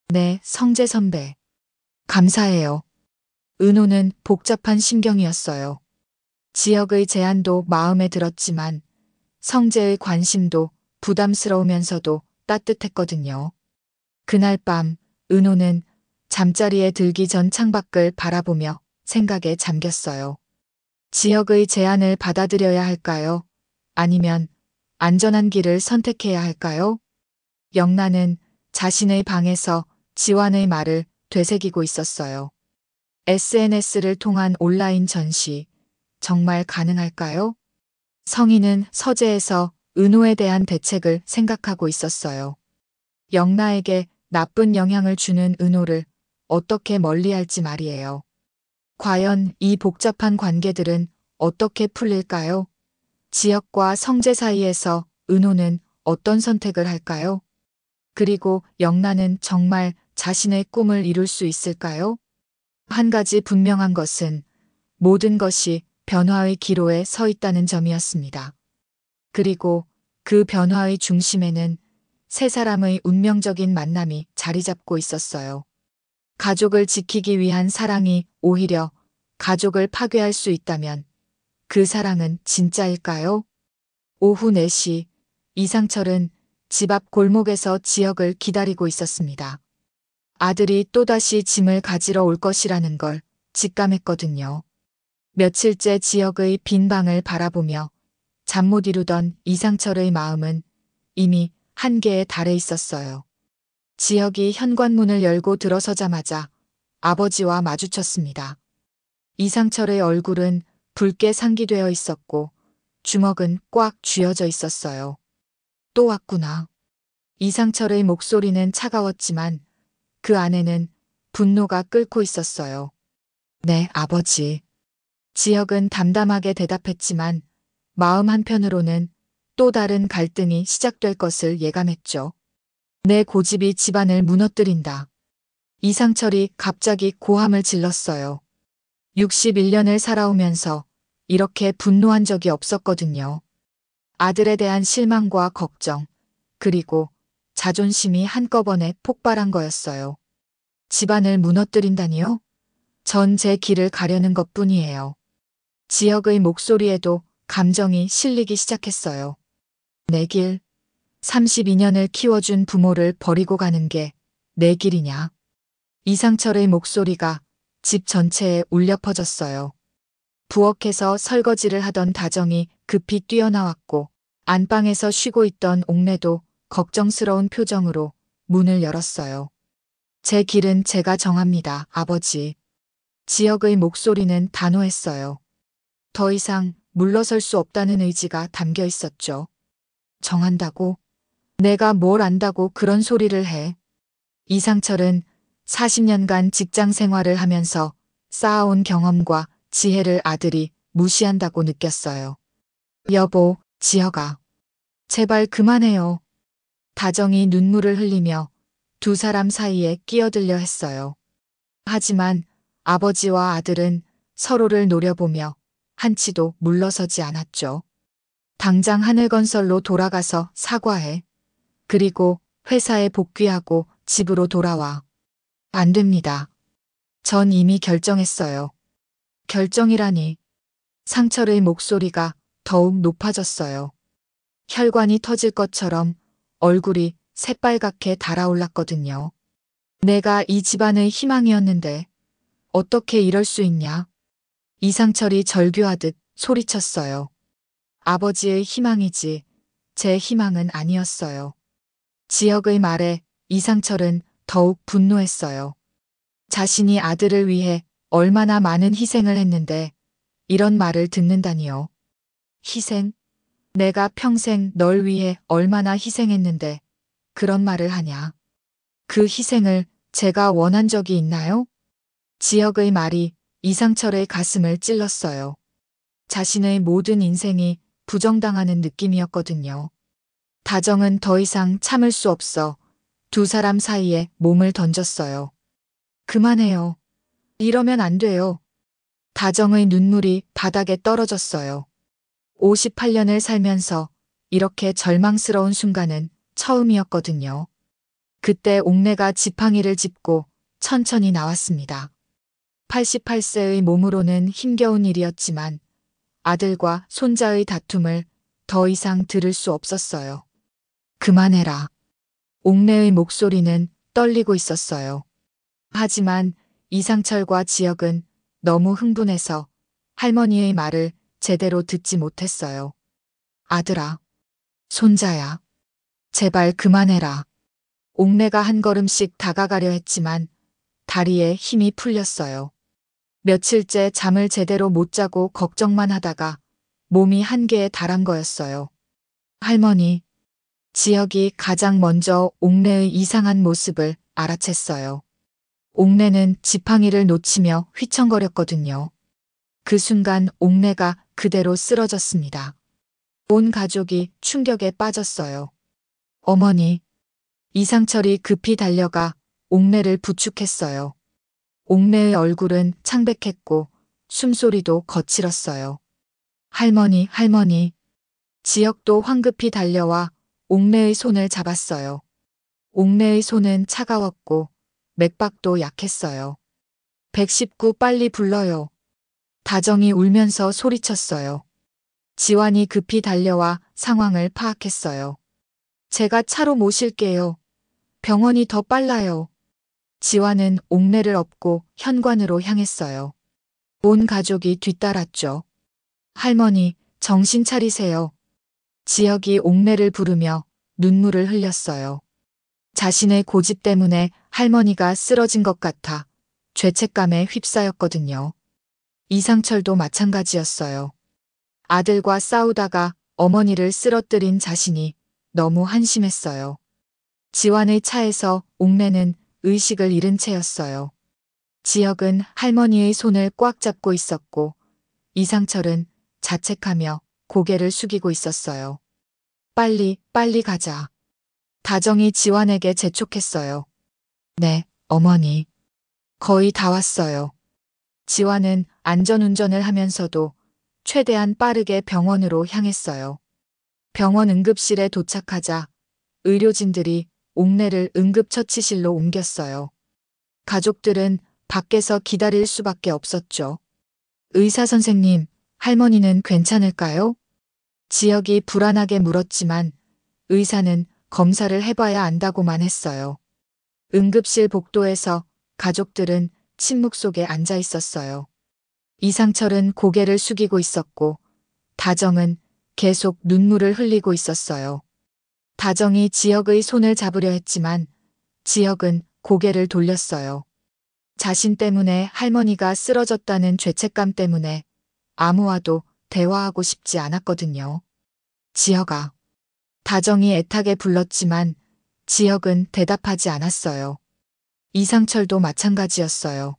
네, 성재 선배. 감사해요. 은호는 복잡한 심경이었어요. 지혁의 제안도 마음에 들었지만 성재의 관심도 부담스러우면서도 따뜻했거든요. 그날 밤 은호는 잠자리에 들기 전 창밖을 바라보며 생각에 잠겼어요. 지혁의 제안을 받아들여야 할까요? 아니면 안전한 길을 선택해야 할까요? 영나는 자신의 방에서 지환의 말을 되새기고 있었어요. SNS를 통한 온라인 전시, 정말 가능할까요? 성희는 서재에서 은호에 대한 대책을 생각하고 있었어요. 영나에게 나쁜 영향을 주는 은호를 어떻게 멀리할지 말이에요. 과연 이 복잡한 관계들은 어떻게 풀릴까요? 지혁과 성재 사이에서 은호는 어떤 선택을 할까요? 그리고 영나는 정말 자신의 꿈을 이룰 수 있을까요? 한 가지 분명한 것은 모든 것이 변화의 기로에 서 있다는 점이었습니다. 그리고 그 변화의 중심에는 세 사람의 운명적인 만남이 자리 잡고 있었어요. 가족을 지키기 위한 사랑이 오히려 가족을 파괴할 수 있다면 그 사랑은 진짜일까요? 오후 4시 이상철은 집 앞 골목에서 지혁을 기다리고 있었습니다. 아들이 또다시 짐을 가지러 올 것이라는 걸 직감했거든요. 며칠째 지혁의 빈 방을 바라보며 잠 못 이루던 이상철의 마음은 이미 한계에 달해 있었어요. 지혁이 현관문을 열고 들어서자마자 아버지와 마주쳤습니다. 이상철의 얼굴은 붉게 상기되어 있었고 주먹은 꽉 쥐어져 있었어요. 또 왔구나. 이상철의 목소리는 차가웠지만 그 안에는 분노가 끓고 있었어요. 네, 아버지. 지혁은 담담하게 대답했지만 마음 한편으로는 또 다른 갈등이 시작될 것을 예감했죠. 내 고집이 집안을 무너뜨린다. 이상철이 갑자기 고함을 질렀어요. 61년을 살아오면서 이렇게 분노한 적이 없었거든요. 아들에 대한 실망과 걱정, 그리고 자존심이 한꺼번에 폭발한 거였어요. 집안을 무너뜨린다니요? 전 제 길을 가려는 것뿐이에요. 지혁의 목소리에도 감정이 실리기 시작했어요. 내 길, 32년을 키워준 부모를 버리고 가는 게 내 길이냐? 이상철의 목소리가 집 전체에 울려 퍼졌어요. 부엌에서 설거지를 하던 다정이 급히 뛰어나왔고 안방에서 쉬고 있던 옥내도 걱정스러운 표정으로 문을 열었어요. 제 길은 제가 정합니다, 아버지. 지혁의 목소리는 단호했어요. 더 이상 물러설 수 없다는 의지가 담겨 있었죠. 정한다고? 내가 뭘 안다고 그런 소리를 해? 이상철은 40년간 직장 생활을 하면서 쌓아온 경험과 지혜를 아들이 무시한다고 느꼈어요. 여보, 지혁아. 제발 그만해요. 다정이 눈물을 흘리며 두 사람 사이에 끼어들려 했어요. 하지만 아버지와 아들은 서로를 노려보며 한치도 물러서지 않았죠. 당장 하늘건설로 돌아가서 사과해. 그리고 회사에 복귀하고 집으로 돌아와. 안 됩니다. 전 이미 결정했어요. 결정이라니. 상철의 목소리가 더욱 높아졌어요. 혈관이 터질 것처럼 얼굴이 새빨갛게 달아올랐거든요. 내가 이 집안의 희망이었는데 어떻게 이럴 수 있냐? 이상철이 절규하듯 소리쳤어요. 아버지의 희망이지 제 희망은 아니었어요. 지혁의 말에 이상철은 더욱 분노했어요. 자신이 아들을 위해 얼마나 많은 희생을 했는데 이런 말을 듣는다니요. 희생? 내가 평생 널 위해 얼마나 희생했는데 그런 말을 하냐. 그 희생을 제가 원한 적이 있나요? 지혁의 말이 이상철의 가슴을 찔렀어요. 자신의 모든 인생이 부정당하는 느낌이었거든요. 다정은 더 이상 참을 수 없어 두 사람 사이에 몸을 던졌어요. 그만해요. 이러면 안 돼요. 다정의 눈물이 바닥에 떨어졌어요. 58년을 살면서 이렇게 절망스러운 순간은 처음이었거든요. 그때 옥내가 지팡이를 짚고 천천히 나왔습니다. 88세의 몸으로는 힘겨운 일이었지만 아들과 손자의 다툼을 더 이상 들을 수 없었어요. 그만해라. 옥내의 목소리는 떨리고 있었어요. 하지만 이상철과 지혁은 너무 흥분해서 할머니의 말을 제대로 듣지 못했어요. 아들아, 손자야, 제발 그만해라. 옥내가 한 걸음씩 다가가려 했지만 다리에 힘이 풀렸어요. 며칠째 잠을 제대로 못 자고 걱정만 하다가 몸이 한계에 달한 거였어요. 할머니, 지혁이 가장 먼저 옥내의 이상한 모습을 알아챘어요. 옥내는 지팡이를 놓치며 휘청거렸거든요. 그 순간 옥내가 그대로 쓰러졌습니다. 온 가족이 충격에 빠졌어요. 어머니, 이상철이 급히 달려가 옥내를 부축했어요. 옥내의 얼굴은 창백했고 숨소리도 거칠었어요. 할머니, 할머니. 지혁도 황급히 달려와 옥내의 손을 잡았어요. 옥내의 손은 차가웠고 맥박도 약했어요. 119 빨리 불러요. 다정이 울면서 소리쳤어요. 지환이 급히 달려와 상황을 파악했어요. 제가 차로 모실게요. 병원이 더 빨라요. 지환은 옥내를 업고 현관으로 향했어요. 온 가족이 뒤따랐죠. 할머니, 정신 차리세요. 지혁이 옥내를 부르며 눈물을 흘렸어요. 자신의 고집 때문에 할머니가 쓰러진 것 같아 죄책감에 휩싸였거든요. 이상철도 마찬가지였어요. 아들과 싸우다가 어머니를 쓰러뜨린 자신이 너무 한심했어요. 지환의 차에서 옥내는 의식을 잃은 채였어요. 지혁은 할머니의 손을 꽉 잡고 있었고 이상철은 자책하며 고개를 숙이고 있었어요. 빨리 가자. 다정이 지환에게 재촉했어요. 네, 어머니. 거의 다 왔어요. 지환은 안전운전을 하면서도 최대한 빠르게 병원으로 향했어요. 병원 응급실에 도착하자 의료진들이 옥내를 응급처치실로 옮겼어요. 가족들은 밖에서 기다릴 수밖에 없었죠. 의사 선생님, 할머니는 괜찮을까요? 지혁이 불안하게 물었지만 의사는 검사를 해봐야 안다고만 했어요. 응급실 복도에서 가족들은 침묵 속에 앉아 있었어요. 이상철은 고개를 숙이고 있었고 다정은 계속 눈물을 흘리고 있었어요. 다정이 지혁의 손을 잡으려 했지만 지혁은 고개를 돌렸어요. 자신 때문에 할머니가 쓰러졌다는 죄책감 때문에 아무와도 대화하고 싶지 않았거든요. 지혁아. 다정이 애타게 불렀지만 지혁은 대답하지 않았어요. 이상철도 마찬가지였어요.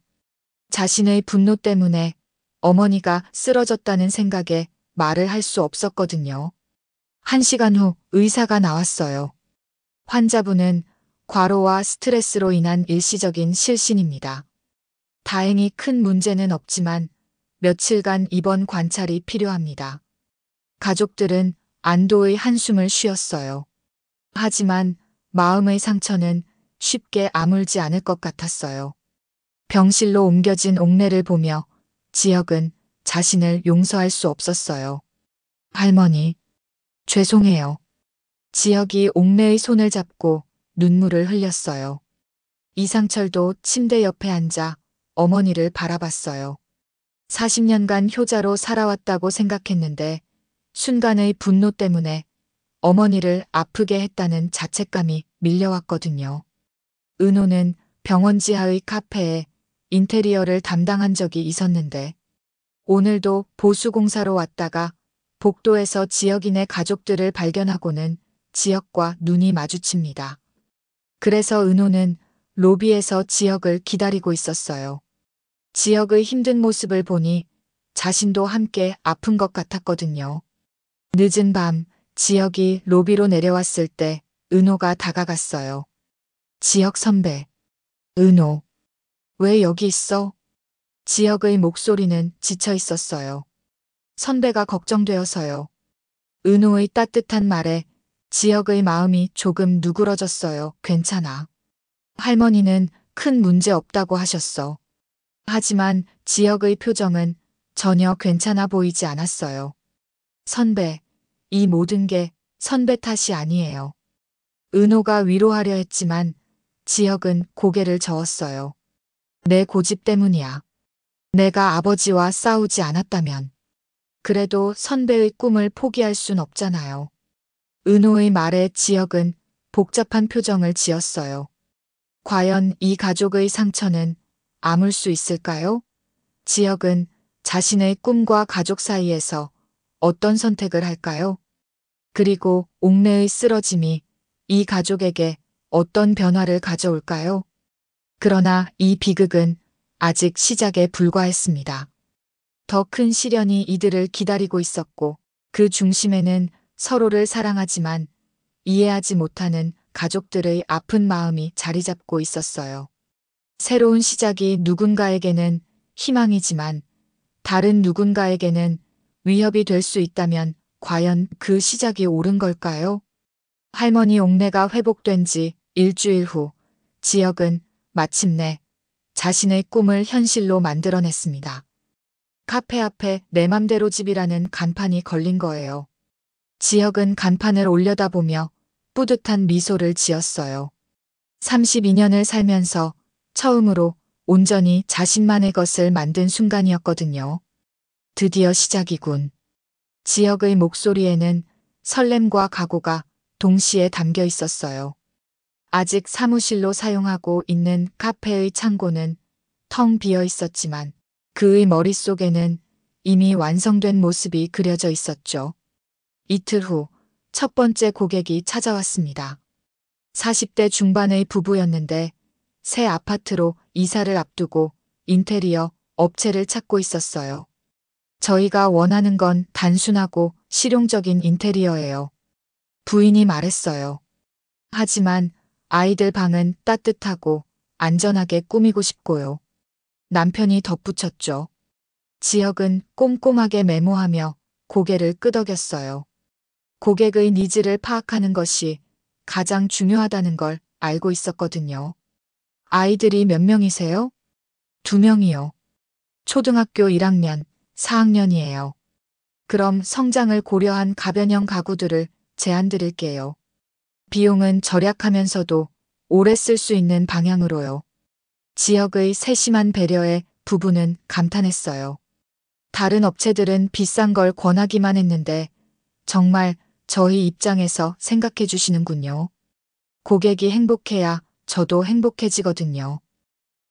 자신의 분노 때문에 어머니가 쓰러졌다는 생각에 말을 할 수 없었거든요. 1시간 후 의사가 나왔어요. 환자분은 과로와 스트레스로 인한 일시적인 실신입니다. 다행히 큰 문제는 없지만 며칠간 입원 관찰이 필요합니다. 가족들은 안도의 한숨을 쉬었어요. 하지만 마음의 상처는 쉽게 아물지 않을 것 같았어요. 병실로 옮겨진 옥내를 보며 지혁은 자신을 용서할 수 없었어요. 할머니, 죄송해요. 지혁이 옥내의 손을 잡고 눈물을 흘렸어요. 이상철도 침대 옆에 앉아 어머니를 바라봤어요. 40년간 효자로 살아왔다고 생각했는데 순간의 분노 때문에 어머니를 아프게 했다는 자책감이 밀려왔거든요. 은호는 병원 지하의 카페에 인테리어를 담당한 적이 있었는데 오늘도 보수공사로 왔다가 복도에서 지혁이네 가족들을 발견하고는 지혁과 눈이 마주칩니다. 그래서 은호는 로비에서 지혁을 기다리고 있었어요. 지혁의 힘든 모습을 보니 자신도 함께 아픈 것 같았거든요. 늦은 밤 지혁이 로비로 내려왔을 때 은호가 다가갔어요. 지혁 선배. 은호. 왜 여기 있어? 지혁의 목소리는 지쳐 있었어요. 선배가 걱정되어서요. 은호의 따뜻한 말에 지혁의 마음이 조금 누그러졌어요. 괜찮아. 할머니는 큰 문제 없다고 하셨어. 하지만 지혁의 표정은 전혀 괜찮아 보이지 않았어요. 선배, 이 모든 게 선배 탓이 아니에요. 은호가 위로하려 했지만 지혁은 고개를 저었어요. 내 고집 때문이야. 내가 아버지와 싸우지 않았다면. 그래도 선배의 꿈을 포기할 순 없잖아요. 은호의 말에 지혁은 복잡한 표정을 지었어요. 과연 이 가족의 상처는 아물 수 있을까요? 지혁은 자신의 꿈과 가족 사이에서 어떤 선택을 할까요? 그리고 옥내의 쓰러짐이 이 가족에게 어떤 변화를 가져올까요? 그러나 이 비극은 아직 시작에 불과했습니다. 더 큰 시련이 이들을 기다리고 있었고 그 중심에는 서로를 사랑하지만 이해하지 못하는 가족들의 아픈 마음이 자리 잡고 있었어요. 새로운 시작이 누군가에게는 희망이지만 다른 누군가에게는 위협이 될 수 있다면 과연 그 시작이 옳은 걸까요? 할머니 옥내가 회복된 지 일주일 후 지혁은 마침내 자신의 꿈을 현실로 만들어냈습니다. 카페 앞에 내 맘대로 집이라는 간판이 걸린 거예요. 지혁은 간판을 올려다보며 뿌듯한 미소를 지었어요. 32년을 살면서 처음으로 온전히 자신만의 것을 만든 순간이었거든요. 드디어 시작이군. 지혁의 목소리에는 설렘과 각오가 동시에 담겨 있었어요. 아직 사무실로 사용하고 있는 카페의 창고는 텅 비어 있었지만 그의 머릿속에는 이미 완성된 모습이 그려져 있었죠. 이틀 후 첫 번째 고객이 찾아왔습니다. 40대 중반의 부부였는데 새 아파트로 이사를 앞두고 인테리어 업체를 찾고 있었어요. 저희가 원하는 건 단순하고 실용적인 인테리어예요. 부인이 말했어요. 하지만 아이들 방은 따뜻하고 안전하게 꾸미고 싶고요. 남편이 덧붙였죠. 지역은 꼼꼼하게 메모하며 고개를 끄덕였어요. 고객의 니즈를 파악하는 것이 가장 중요하다는 걸 알고 있었거든요. 아이들이 몇 명이세요? 2명이요. 초등학교 1학년, 4학년이에요. 그럼 성장을 고려한 가변형 가구들을 제안드릴게요. 비용은 절약하면서도 오래 쓸 수 있는 방향으로요. 지역의 세심한 배려에 부부는 감탄했어요. 다른 업체들은 비싼 걸 권하기만 했는데 정말 저희 입장에서 생각해 주시는군요. 고객이 행복해야 저도 행복해지거든요.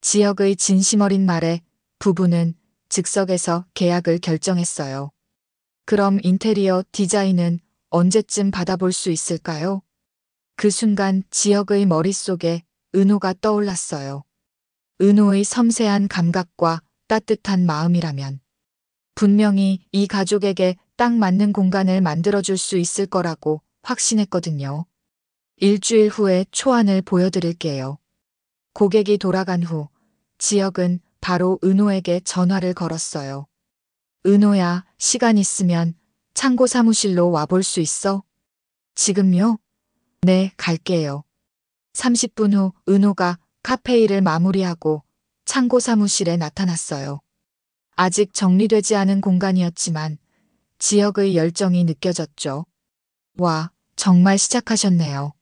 지역의 진심 어린 말에 부부는 즉석에서 계약을 결정했어요. 그럼 인테리어 디자인은 언제쯤 받아볼 수 있을까요? 그 순간 지역의 머릿속에 은호가 떠올랐어요. 은호의 섬세한 감각과 따뜻한 마음이라면 분명히 이 가족에게 딱 맞는 공간을 만들어줄 수 있을 거라고 확신했거든요. 일주일 후에 초안을 보여드릴게요. 고객이 돌아간 후 지역은 바로 은호에게 전화를 걸었어요. 은호야, 시간 있으면 창고 사무실로 와볼 수 있어? 지금요? 네, 갈게요. 30분 후 은호가 카페 일을 마무리하고 창고 사무실에 나타났어요. 아직 정리되지 않은 공간이었지만 지역의 열정이 느껴졌죠. 와, 정말 시작하셨네요.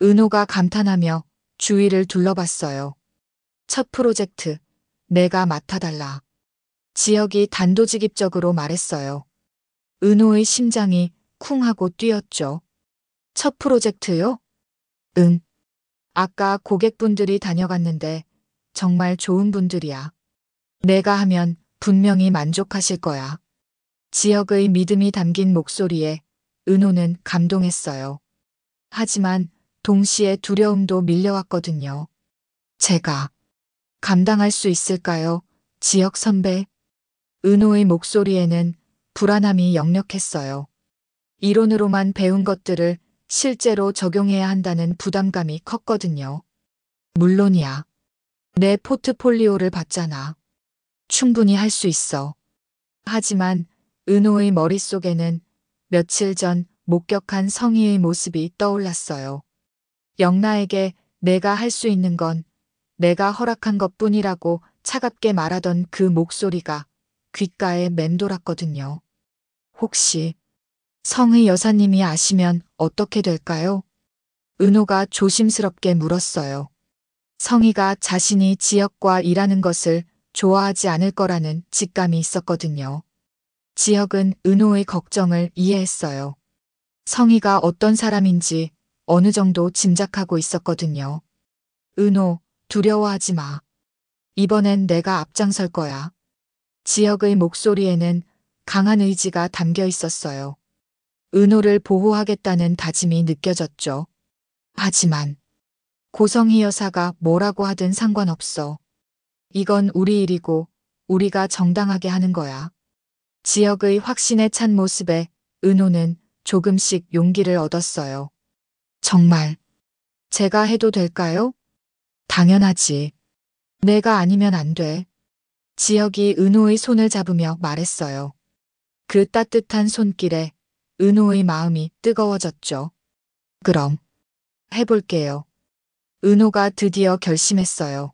은호가 감탄하며 주위를 둘러봤어요. 첫 프로젝트, 내가 맡아달라. 지역이 단도직입적으로 말했어요. 은호의 심장이 쿵 하고 뛰었죠. 첫 프로젝트요? 응. 아까 고객분들이 다녀갔는데 정말 좋은 분들이야. 내가 하면 분명히 만족하실 거야. 지역의 믿음이 담긴 목소리에 은호는 감동했어요. 하지만 동시에 두려움도 밀려왔거든요. 제가 감당할 수 있을까요? 지역 선배? 은호의 목소리에는 불안함이 역력했어요. 이론으로만 배운 것들을 실제로 적용해야 한다는 부담감이 컸거든요. 물론이야. 내 포트폴리오를 봤잖아. 충분히 할 수 있어. 하지만 은호의 머릿속에는 며칠 전 목격한 성희의 모습이 떠올랐어요. 영나에게 내가 할 수 있는 건 내가 허락한 것뿐이라고 차갑게 말하던 그 목소리가 귓가에 맴돌았거든요. 혹시 성희 여사님이 아시면 어떻게 될까요? 은호가 조심스럽게 물었어요. 성희가 자신이 지역과 일하는 것을 좋아하지 않을 거라는 직감이 있었거든요. 지역은 은호의 걱정을 이해했어요. 성희가 어떤 사람인지 어느 정도 짐작하고 있었거든요. 은호, 두려워하지 마. 이번엔 내가 앞장설 거야. 지역의 목소리에는 강한 의지가 담겨 있었어요. 은호를 보호하겠다는 다짐이 느껴졌죠. 하지만 고성희 여사가 뭐라고 하든 상관없어. 이건 우리 일이고 우리가 정당하게 하는 거야. 지역의 확신에 찬 모습에 은호는 조금씩 용기를 얻었어요. 정말 제가 해도 될까요? 당연하지. 내가 아니면 안 돼. 지역이 은호의 손을 잡으며 말했어요. 그 따뜻한 손길에 은호의 마음이 뜨거워졌죠. 그럼 해볼게요. 은호가 드디어 결심했어요.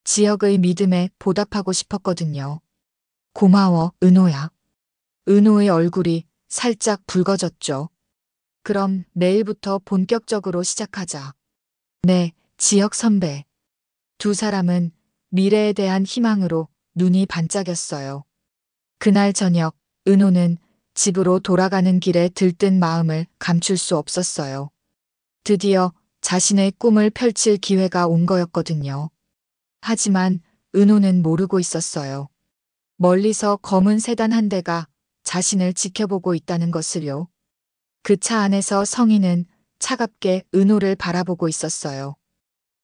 지역의 믿음에 보답하고 싶었거든요. 고마워, 은호야. 은호의 얼굴이 살짝 붉어졌죠. 그럼 내일부터 본격적으로 시작하자. 네, 지역 선배. 두 사람은 미래에 대한 희망으로 눈이 반짝였어요. 그날 저녁 은호는 집으로 돌아가는 길에 들뜬 마음을 감출 수 없었어요. 드디어 자신의 꿈을 펼칠 기회가 온 거였거든요. 하지만 은호는 모르고 있었어요. 멀리서 검은 세단 한 대가 자신을 지켜보고 있다는 것을요. 그 차 안에서 성희는 차갑게 은호를 바라보고 있었어요.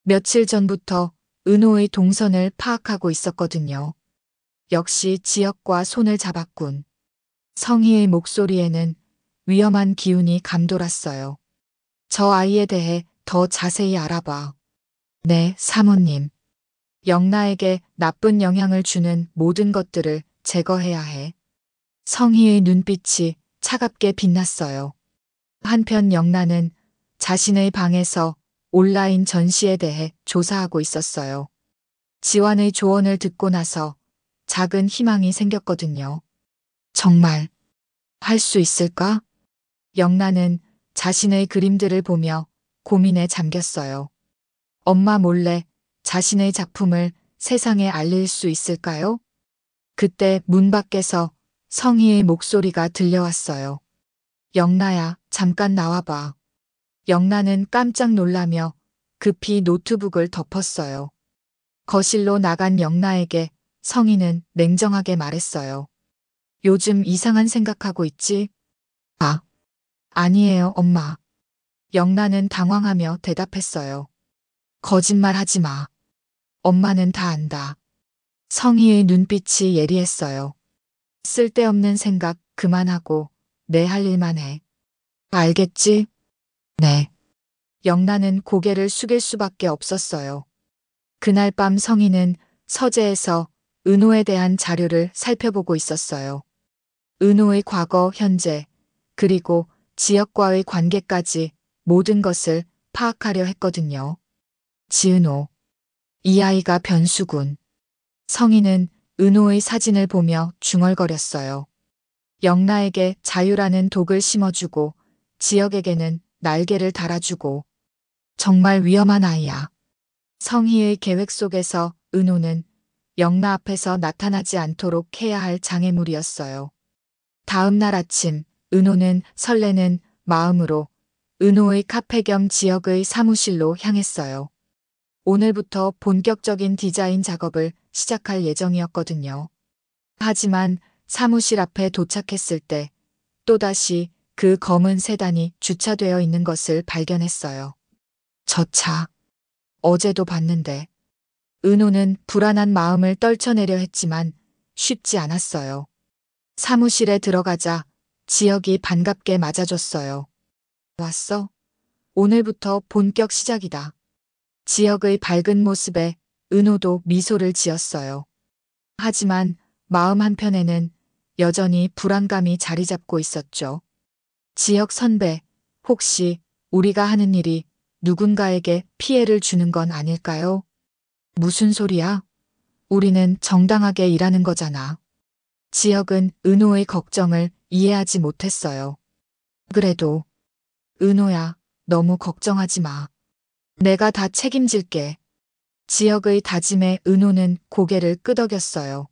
며칠 전부터 은호의 동선을 파악하고 있었거든요. 역시 지역과 손을 잡았군. 성희의 목소리에는 위험한 기운이 감돌았어요. 저 아이에 대해 더 자세히 알아봐. 네, 사모님. 영나에게 나쁜 영향을 주는 모든 것들을 제거해야 해. 성희의 눈빛이 차갑게 빛났어요. 한편 영나는 자신의 방에서 온라인 전시에 대해 조사하고 있었어요. 지환의 조언을 듣고 나서 작은 희망이 생겼거든요. 정말 할 수 있을까? 영나는 자신의 그림들을 보며 고민에 잠겼어요. 엄마 몰래 자신의 작품을 세상에 알릴 수 있을까요? 그때 문 밖에서 성희의 목소리가 들려왔어요. 영나야, 잠깐 나와봐. 영나는 깜짝 놀라며 급히 노트북을 덮었어요. 거실로 나간 영나에게 성희는 냉정하게 말했어요. 요즘 이상한 생각하고 있지? 아, 아니에요, 엄마. 영나는 당황하며 대답했어요. 거짓말 하지 마. 엄마는 다 안다. 성희의 눈빛이 예리했어요. 쓸데없는 생각 그만하고 내 할 일만 해. 알겠지? 네. 영나는 고개를 숙일 수밖에 없었어요. 그날 밤 성희는 서재에서 은호에 대한 자료를 살펴보고 있었어요. 은호의 과거, 현재, 그리고 지역과의 관계까지 모든 것을 파악하려 했거든요. 지은호. 이 아이가 변수군. 성희는 은호의 사진을 보며 중얼거렸어요. 영나에게 자유라는 독을 심어주고 지역에게는 날개를 달아주고 정말 위험한 아이야. 성희의 계획 속에서 은호는 영나 앞에서 나타나지 않도록 해야 할 장애물이었어요. 다음 날 아침 은호는 설레는 마음으로 은호의 카페 겸 지역의 사무실로 향했어요. 오늘부터 본격적인 디자인 작업을 시작할 예정이었거든요. 하지만 사무실 앞에 도착했을 때 또다시 그 검은 세단이 주차되어 있는 것을 발견했어요. 저 차, 어제도 봤는데. 은호는 불안한 마음을 떨쳐내려 했지만 쉽지 않았어요. 사무실에 들어가자 지역이 반갑게 맞아줬어요. 왔어? 오늘부터 본격 시작이다. 지역의 밝은 모습에 은호도 미소를 지었어요. 하지만 마음 한편에는 여전히 불안감이 자리 잡고 있었죠. 지역 선배, 혹시 우리가 하는 일이 누군가에게 피해를 주는 건 아닐까요? 무슨 소리야? 우리는 정당하게 일하는 거잖아. 지역은 은호의 걱정을 이해하지 못했어요. 그래도 은호야, 너무 걱정하지 마. 내가 다 책임질게. 지역의 다짐에 은호는 고개를 끄덕였어요.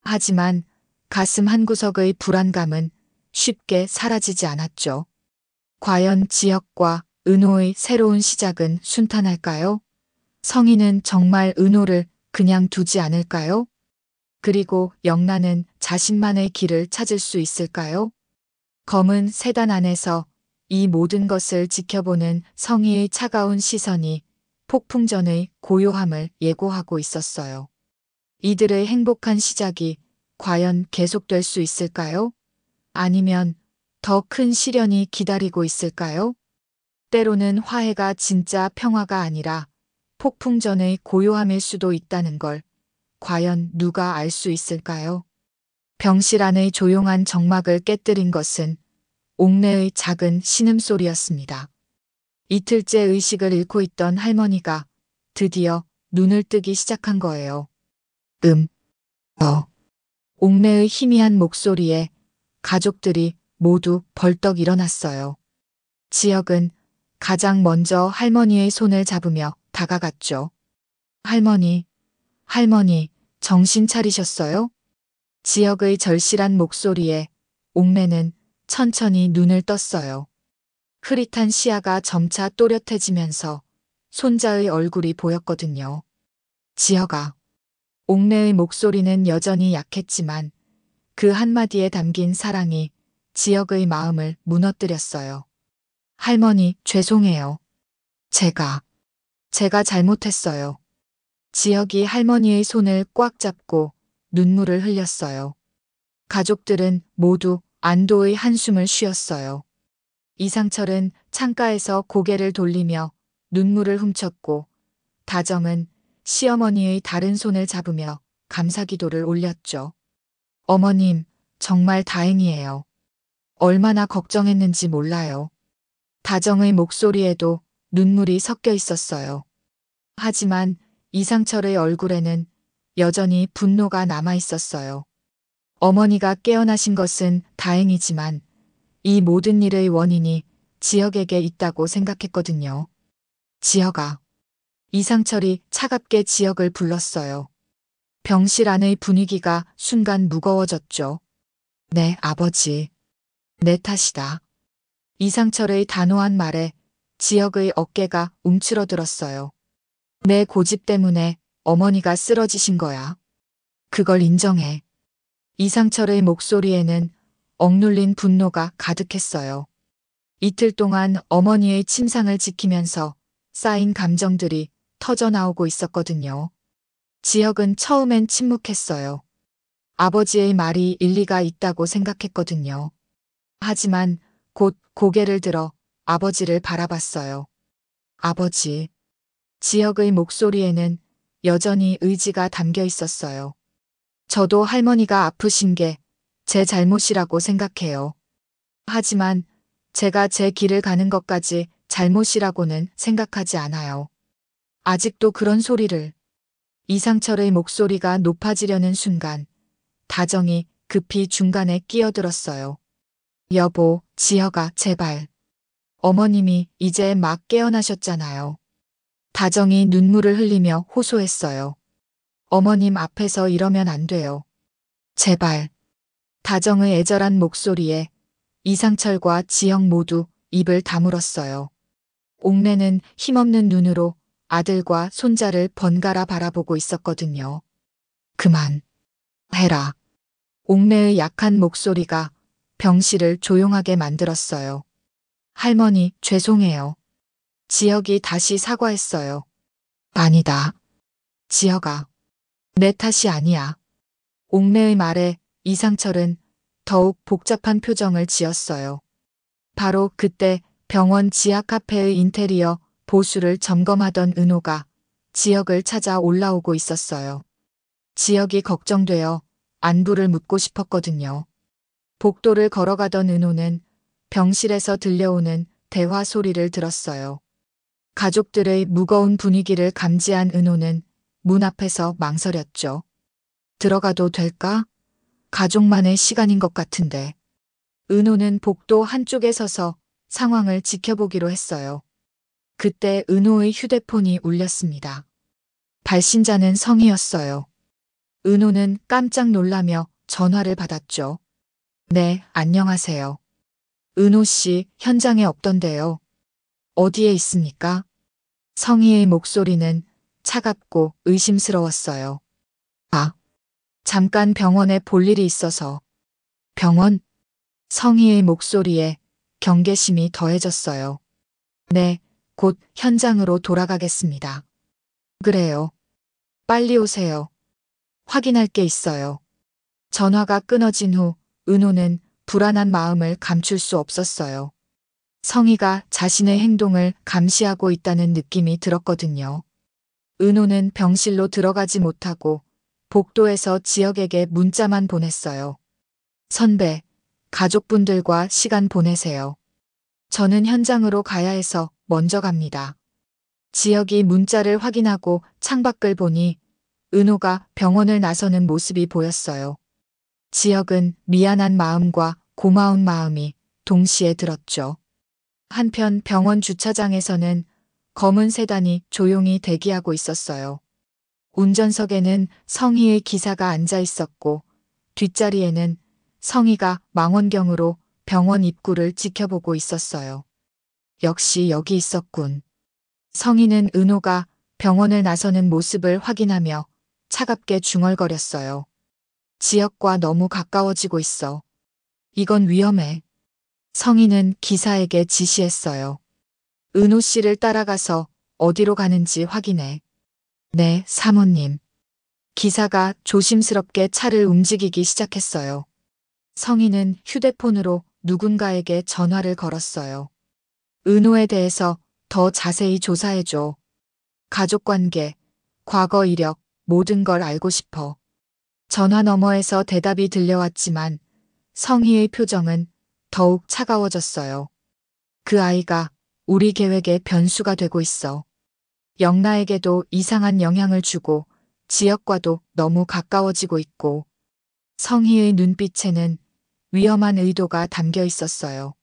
하지만 가슴 한구석의 불안감은 쉽게 사라지지 않았죠. 과연 지역과 은호의 새로운 시작은 순탄할까요? 성희는 정말 은호를 그냥 두지 않을까요? 그리고 영나는 자신만의 길을 찾을 수 있을까요? 검은 세단 안에서 이 모든 것을 지켜보는 성희의 차가운 시선이 폭풍전의 고요함을 예고하고 있었어요. 이들의 행복한 시작이 과연 계속될 수 있을까요? 아니면 더 큰 시련이 기다리고 있을까요? 때로는 화해가 진짜 평화가 아니라 폭풍전의 고요함일 수도 있다는 걸 과연 누가 알 수 있을까요? 병실 안의 조용한 정막을 깨뜨린 것은 옥내의 작은 신음소리였습니다. 이틀째 의식을 잃고 있던 할머니가 드디어 눈을 뜨기 시작한 거예요. 옥내의 희미한 목소리에 가족들이 모두 벌떡 일어났어요. 지역은 가장 먼저 할머니의 손을 잡으며 다가갔죠. 할머니, 정신 차리셨어요? 지역의 절실한 목소리에 옥내는 천천히 눈을 떴어요. 흐릿한 시야가 점차 또렷해지면서 손자의 얼굴이 보였거든요. 지혁아. 옥내의 목소리는 여전히 약했지만 그 한마디에 담긴 사랑이 지혁의 마음을 무너뜨렸어요. 할머니, 죄송해요. 제가 잘못했어요. 지혁이 할머니의 손을 꽉 잡고 눈물을 흘렸어요. 가족들은 모두 안도의 한숨을 쉬었어요. 이상철은 창가에서 고개를 돌리며 눈물을 훔쳤고 다정은 시어머니의 다른 손을 잡으며 감사기도를 올렸죠. 어머님, 정말 다행이에요. 얼마나 걱정했는지 몰라요. 다정의 목소리에도 눈물이 섞여 있었어요. 하지만 이상철의 얼굴에는 여전히 분노가 남아 있었어요. 어머니가 깨어나신 것은 다행이지만 이 모든 일의 원인이 지혁에게 있다고 생각했거든요. 지혁아. 이상철이 차갑게 지혁을 불렀어요. 병실 안의 분위기가 순간 무거워졌죠. 네, 아버지. 내 탓이다. 이상철의 단호한 말에 지혁의 어깨가 움츠러들었어요. 내 고집 때문에 어머니가 쓰러지신 거야. 그걸 인정해. 이상철의 목소리에는 억눌린 분노가 가득했어요. 이틀 동안 어머니의 침상을 지키면서 쌓인 감정들이 터져나오고 있었거든요. 지혁은 처음엔 침묵했어요. 아버지의 말이 일리가 있다고 생각했거든요. 하지만 곧 고개를 들어 아버지를 바라봤어요. 아버지. 지혁의 목소리에는 여전히 의지가 담겨 있었어요. 저도 할머니가 아프신 게 제 잘못이라고 생각해요. 하지만 제가 제 길을 가는 것까지 잘못이라고는 생각하지 않아요. 아직도 그런 소리를. 이상철의 목소리가 높아지려는 순간 다정이 급히 중간에 끼어들었어요. 여보, 지혁아, 제발. 어머님이 이제 막 깨어나셨잖아요. 다정이 눈물을 흘리며 호소했어요. 어머님 앞에서 이러면 안 돼요. 제발. 다정의 애절한 목소리에 이상철과 지혁 모두 입을 다물었어요. 옥내는 힘없는 눈으로 아들과 손자를 번갈아 바라보고 있었거든요. 그만. 해라. 옥내의 약한 목소리가 병실을 조용하게 만들었어요. 할머니, 죄송해요. 지혁이 다시 사과했어요. 아니다. 지혁아. 내 탓이 아니야. 옥내의 말에 이상철은 더욱 복잡한 표정을 지었어요. 바로 그때 병원 지하 카페의 인테리어 보수를 점검하던 은호가 지혁을 찾아 올라오고 있었어요. 지혁이 걱정되어 안부를 묻고 싶었거든요. 복도를 걸어가던 은호는 병실에서 들려오는 대화 소리를 들었어요. 가족들의 무거운 분위기를 감지한 은호는 문 앞에서 망설였죠. 들어가도 될까? 가족만의 시간인 것 같은데. 은호는 복도 한쪽에 서서 상황을 지켜보기로 했어요. 그때 은호의 휴대폰이 울렸습니다. 발신자는 성희였어요. 은호는 깜짝 놀라며 전화를 받았죠. 네, 안녕하세요. 은호 씨, 현장에 없던데요. 어디에 있습니까? 성희의 목소리는 차갑고 의심스러웠어요. 아, 잠깐 병원에 볼 일이 있어서. 병원? 성희의 목소리에 경계심이 더해졌어요. 네, 곧 현장으로 돌아가겠습니다. 그래요. 빨리 오세요. 확인할 게 있어요. 전화가 끊어진 후 은호는 불안한 마음을 감출 수 없었어요. 성희가 자신의 행동을 감시하고 있다는 느낌이 들었거든요. 은호는 병실로 들어가지 못하고 복도에서 지혁에게 문자만 보냈어요. 선배, 가족분들과 시간 보내세요. 저는 현장으로 가야 해서 먼저 갑니다. 지혁이 문자를 확인하고 창밖을 보니 은호가 병원을 나서는 모습이 보였어요. 지혁은 미안한 마음과 고마운 마음이 동시에 들었죠. 한편 병원 주차장에서는 검은 세단이 조용히 대기하고 있었어요. 운전석에는 성희의 기사가 앉아 있었고 뒷자리에는 성희가 망원경으로 병원 입구를 지켜보고 있었어요. 역시 여기 있었군. 성희는 은호가 병원을 나서는 모습을 확인하며 차갑게 중얼거렸어요. 지역과 너무 가까워지고 있어. 이건 위험해. 성희는 기사에게 지시했어요. 은호 씨를 따라가서 어디로 가는지 확인해. 네, 사모님. 기사가 조심스럽게 차를 움직이기 시작했어요. 성희는 휴대폰으로 누군가에게 전화를 걸었어요. 은호에 대해서 더 자세히 조사해줘. 가족관계, 과거 이력, 모든 걸 알고 싶어. 전화 너머에서 대답이 들려왔지만 성희의 표정은 더욱 차가워졌어요. 그 아이가 우리 계획의 변수가 되고 있어. 영나에게도 이상한 영향을 주고 지역과도 너무 가까워지고 있고 성희의 눈빛에는 위험한 의도가 담겨 있었어요.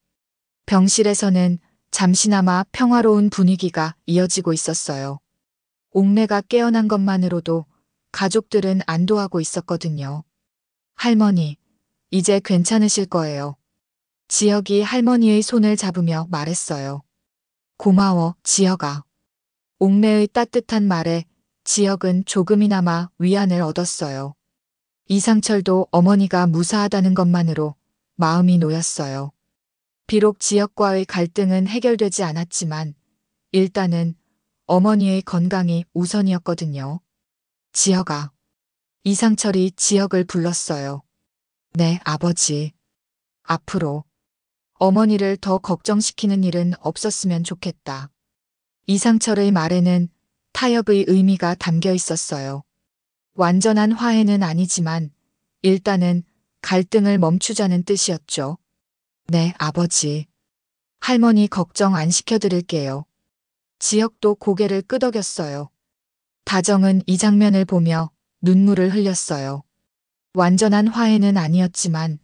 병실에서는 잠시나마 평화로운 분위기가 이어지고 있었어요. 옥내가 깨어난 것만으로도 가족들은 안도하고 있었거든요. 할머니, 이제 괜찮으실 거예요. 지역이 할머니의 손을 잡으며 말했어요. 고마워, 지역아. 옥내의 따뜻한 말에 지역은 조금이나마 위안을 얻었어요. 이상철도 어머니가 무사하다는 것만으로 마음이 놓였어요. 비록 지역과의 갈등은 해결되지 않았지만 일단은 어머니의 건강이 우선이었거든요. 지역아. 이상철이 지역을 불렀어요. 네, 아버지. 앞으로 어머니를 더 걱정시키는 일은 없었으면 좋겠다. 이상철의 말에는 타협의 의미가 담겨 있었어요. 완전한 화해는 아니지만 일단은 갈등을 멈추자는 뜻이었죠. 네, 아버지. 할머니 걱정 안 시켜드릴게요. 지역도 고개를 끄덕였어요. 다정은 이 장면을 보며 눈물을 흘렸어요. 완전한 화해는 아니었지만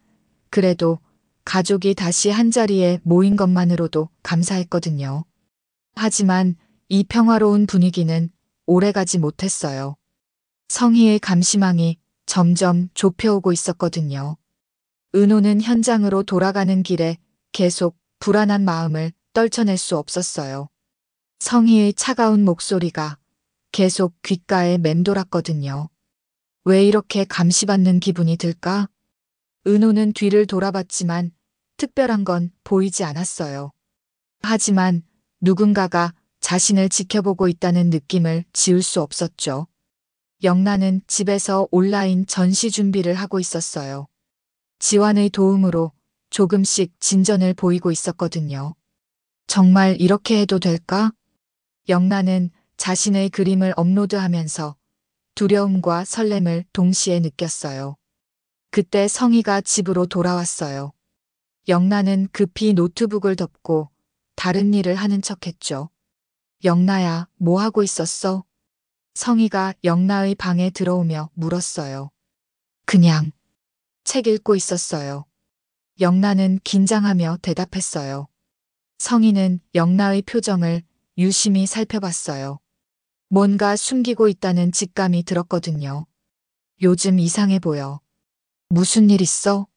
그래도 가족이 다시 한자리에 모인 것만으로도 감사했거든요. 하지만 이 평화로운 분위기는 오래가지 못했어요. 성희의 감시망이 점점 좁혀오고 있었거든요. 은호는 현장으로 돌아가는 길에 계속 불안한 마음을 떨쳐낼 수 없었어요. 성희의 차가운 목소리가 계속 귓가에 맴돌았거든요. 왜 이렇게 감시받는 기분이 들까? 은호는 뒤를 돌아봤지만 특별한 건 보이지 않았어요. 하지만 누군가가 자신을 지켜보고 있다는 느낌을 지울 수 없었죠. 영란은 집에서 온라인 전시 준비를 하고 있었어요. 지환의 도움으로 조금씩 진전을 보이고 있었거든요. 정말 이렇게 해도 될까? 영란은 자신의 그림을 업로드하면서 두려움과 설렘을 동시에 느꼈어요. 그때 성희가 집으로 돌아왔어요. 영란은 급히 노트북을 덮고 다른 일을 하는 척했죠. 영나야, 뭐 하고 있었어? 성희가 영나의 방에 들어오며 물었어요. 그냥 책 읽고 있었어요. 영나는 긴장하며 대답했어요. 성희는 영나의 표정을 유심히 살펴봤어요. 뭔가 숨기고 있다는 직감이 들었거든요. 요즘 이상해 보여. 무슨 일 있어?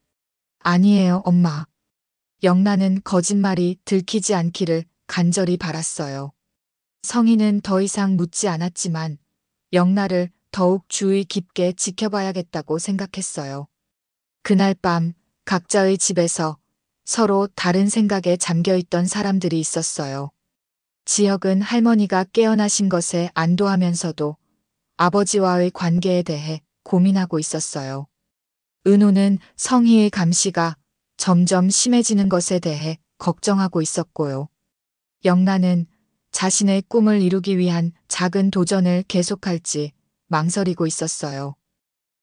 아니에요, 엄마. 영란은 거짓말이 들키지 않기를 간절히 바랐어요. 성희는 더 이상 묻지 않았지만 영나를 더욱 주의 깊게 지켜봐야겠다고 생각했어요. 그날 밤 각자의 집에서 서로 다른 생각에 잠겨있던 사람들이 있었어요. 지역은 할머니가 깨어나신 것에 안도하면서도 아버지와의 관계에 대해 고민하고 있었어요. 은호는 성희의 감시가 점점 심해지는 것에 대해 걱정하고 있었고요. 영란은 자신의 꿈을 이루기 위한 작은 도전을 계속할지 망설이고 있었어요.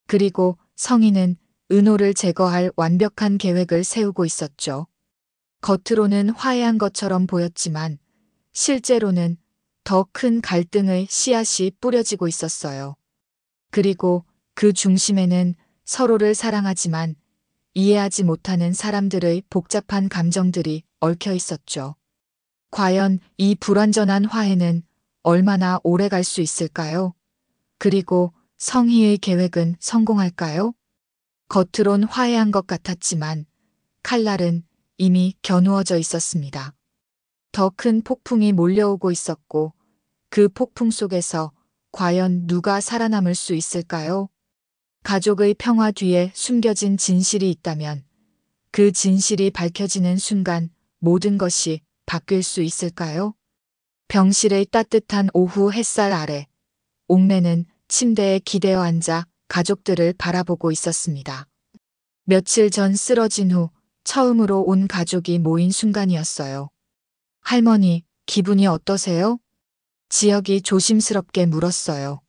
그리고 성희는 은호를 제거할 완벽한 계획을 세우고 있었죠. 겉으로는 화해한 것처럼 보였지만 실제로는 더 큰 갈등의 씨앗이 뿌려지고 있었어요. 그리고 그 중심에는 서로를 사랑하지만 이해하지 못하는 사람들의 복잡한 감정들이 얽혀 있었죠. 과연 이 불완전한 화해는 얼마나 오래 갈 수 있을까요? 그리고 성희의 계획은 성공할까요? 겉으론 화해한 것 같았지만 칼날은 이미 겨누어져 있었습니다. 더 큰 폭풍이 몰려오고 있었고 그 폭풍 속에서 과연 누가 살아남을 수 있을까요? 가족의 평화 뒤에 숨겨진 진실이 있다면 그 진실이 밝혀지는 순간 모든 것이 바뀔 수 있을까요? 병실의 따뜻한 오후 햇살 아래 옥내는 침대에 기대어 앉아 가족들을 바라보고 있었습니다. 며칠 전 쓰러진 후 처음으로 온 가족이 모인 순간이었어요. 할머니, 기분이 어떠세요? 지혁이 조심스럽게 물었어요.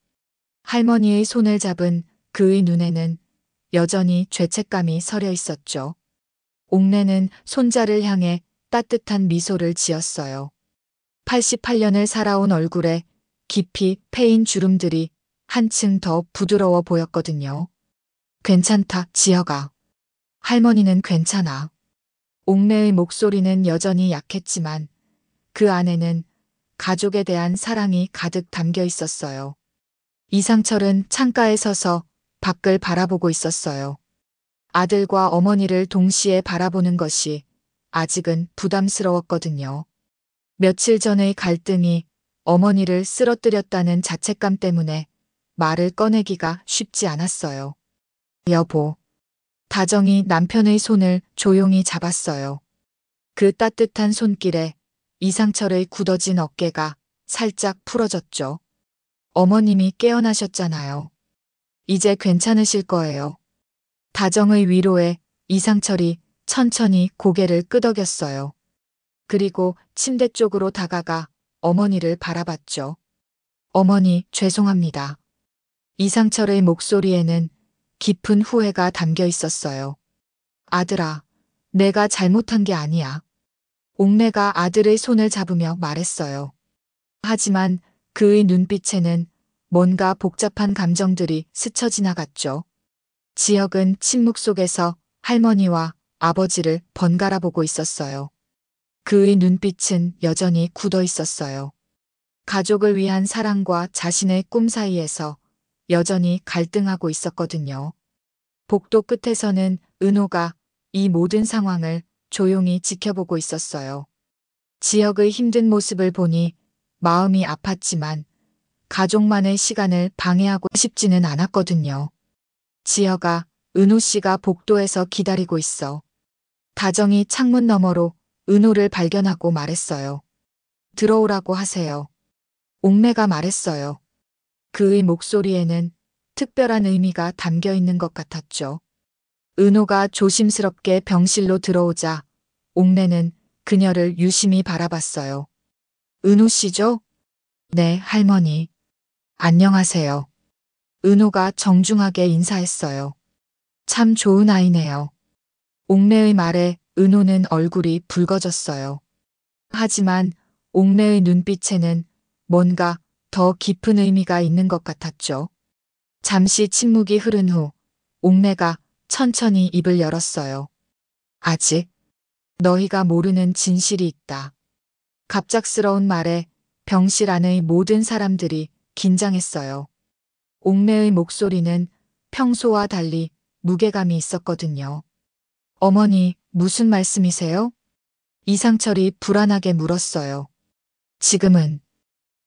할머니의 손을 잡은 그의 눈에는 여전히 죄책감이 서려 있었죠. 옥내는 손자를 향해 따뜻한 미소를 지었어요. 88년을 살아온 얼굴에 깊이 패인 주름들이 한층 더 부드러워 보였거든요. 괜찮다, 지혁아. 할머니는 괜찮아. 옥내의 목소리는 여전히 약했지만 그 안에는 가족에 대한 사랑이 가득 담겨 있었어요. 이상철은 창가에 서서 밖을 바라보고 있었어요. 아들과 어머니를 동시에 바라보는 것이 아직은 부담스러웠거든요. 며칠 전의 갈등이 어머니를 쓰러뜨렸다는 자책감 때문에 말을 꺼내기가 쉽지 않았어요. 여보. 다정이 남편의 손을 조용히 잡았어요. 그 따뜻한 손길에 이상철의 굳어진 어깨가 살짝 풀어졌죠. 어머님이 깨어나셨잖아요. 이제 괜찮으실 거예요. 다정의 위로에 이상철이 천천히 고개를 끄덕였어요. 그리고 침대 쪽으로 다가가 어머니를 바라봤죠. 어머니, 죄송합니다. 이상철의 목소리에는 깊은 후회가 담겨 있었어요. 아들아, 내가 잘못한 게 아니야. 옥내가 아들의 손을 잡으며 말했어요. 하지만 그의 눈빛에는 뭔가 복잡한 감정들이 스쳐 지나갔죠. 지혁은 침묵 속에서 할머니와 아버지를 번갈아 보고 있었어요. 그의 눈빛은 여전히 굳어 있었어요. 가족을 위한 사랑과 자신의 꿈 사이에서 여전히 갈등하고 있었거든요. 복도 끝에서는 은호가 이 모든 상황을 조용히 지켜보고 있었어요. 지혁의 힘든 모습을 보니 마음이 아팠지만 가족만의 시간을 방해하고 싶지는 않았거든요. 지혁아, 은호 씨가 복도에서 기다리고 있어. 다정이 창문 너머로 은호를 발견하고 말했어요. 들어오라고 하세요. 옥내가 말했어요. 그의 목소리에는 특별한 의미가 담겨 있는 것 같았죠. 은호가 조심스럽게 병실로 들어오자 옥내는 그녀를 유심히 바라봤어요. 은호 씨죠? 네, 할머니. 안녕하세요. 은호가 정중하게 인사했어요. 참 좋은 아이네요. 옥내의 말에 은호는 얼굴이 붉어졌어요. 하지만 옥내의 눈빛에는 뭔가 더 깊은 의미가 있는 것 같았죠. 잠시 침묵이 흐른 후 옥내가 천천히 입을 열었어요. 아직 너희가 모르는 진실이 있다. 갑작스러운 말에 병실 안의 모든 사람들이 긴장했어요. 옥내의 목소리는 평소와 달리 무게감이 있었거든요. 어머니, 무슨 말씀이세요? 이상철이 불안하게 물었어요. 지금은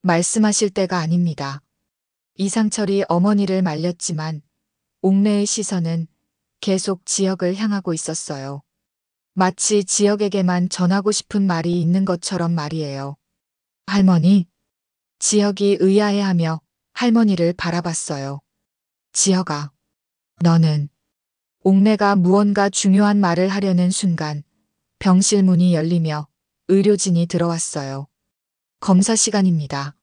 말씀하실 때가 아닙니다. 이상철이 어머니를 말렸지만 옥내의 시선은 계속 지혁을 향하고 있었어요. 마치 지혁에게만 전하고 싶은 말이 있는 것처럼 말이에요. 할머니. 지혁이 의아해하며 할머니를 바라봤어요. 지혁아, 너는. 옥내가 무언가 중요한 말을 하려는 순간 병실 문이 열리며 의료진이 들어왔어요. 검사 시간입니다.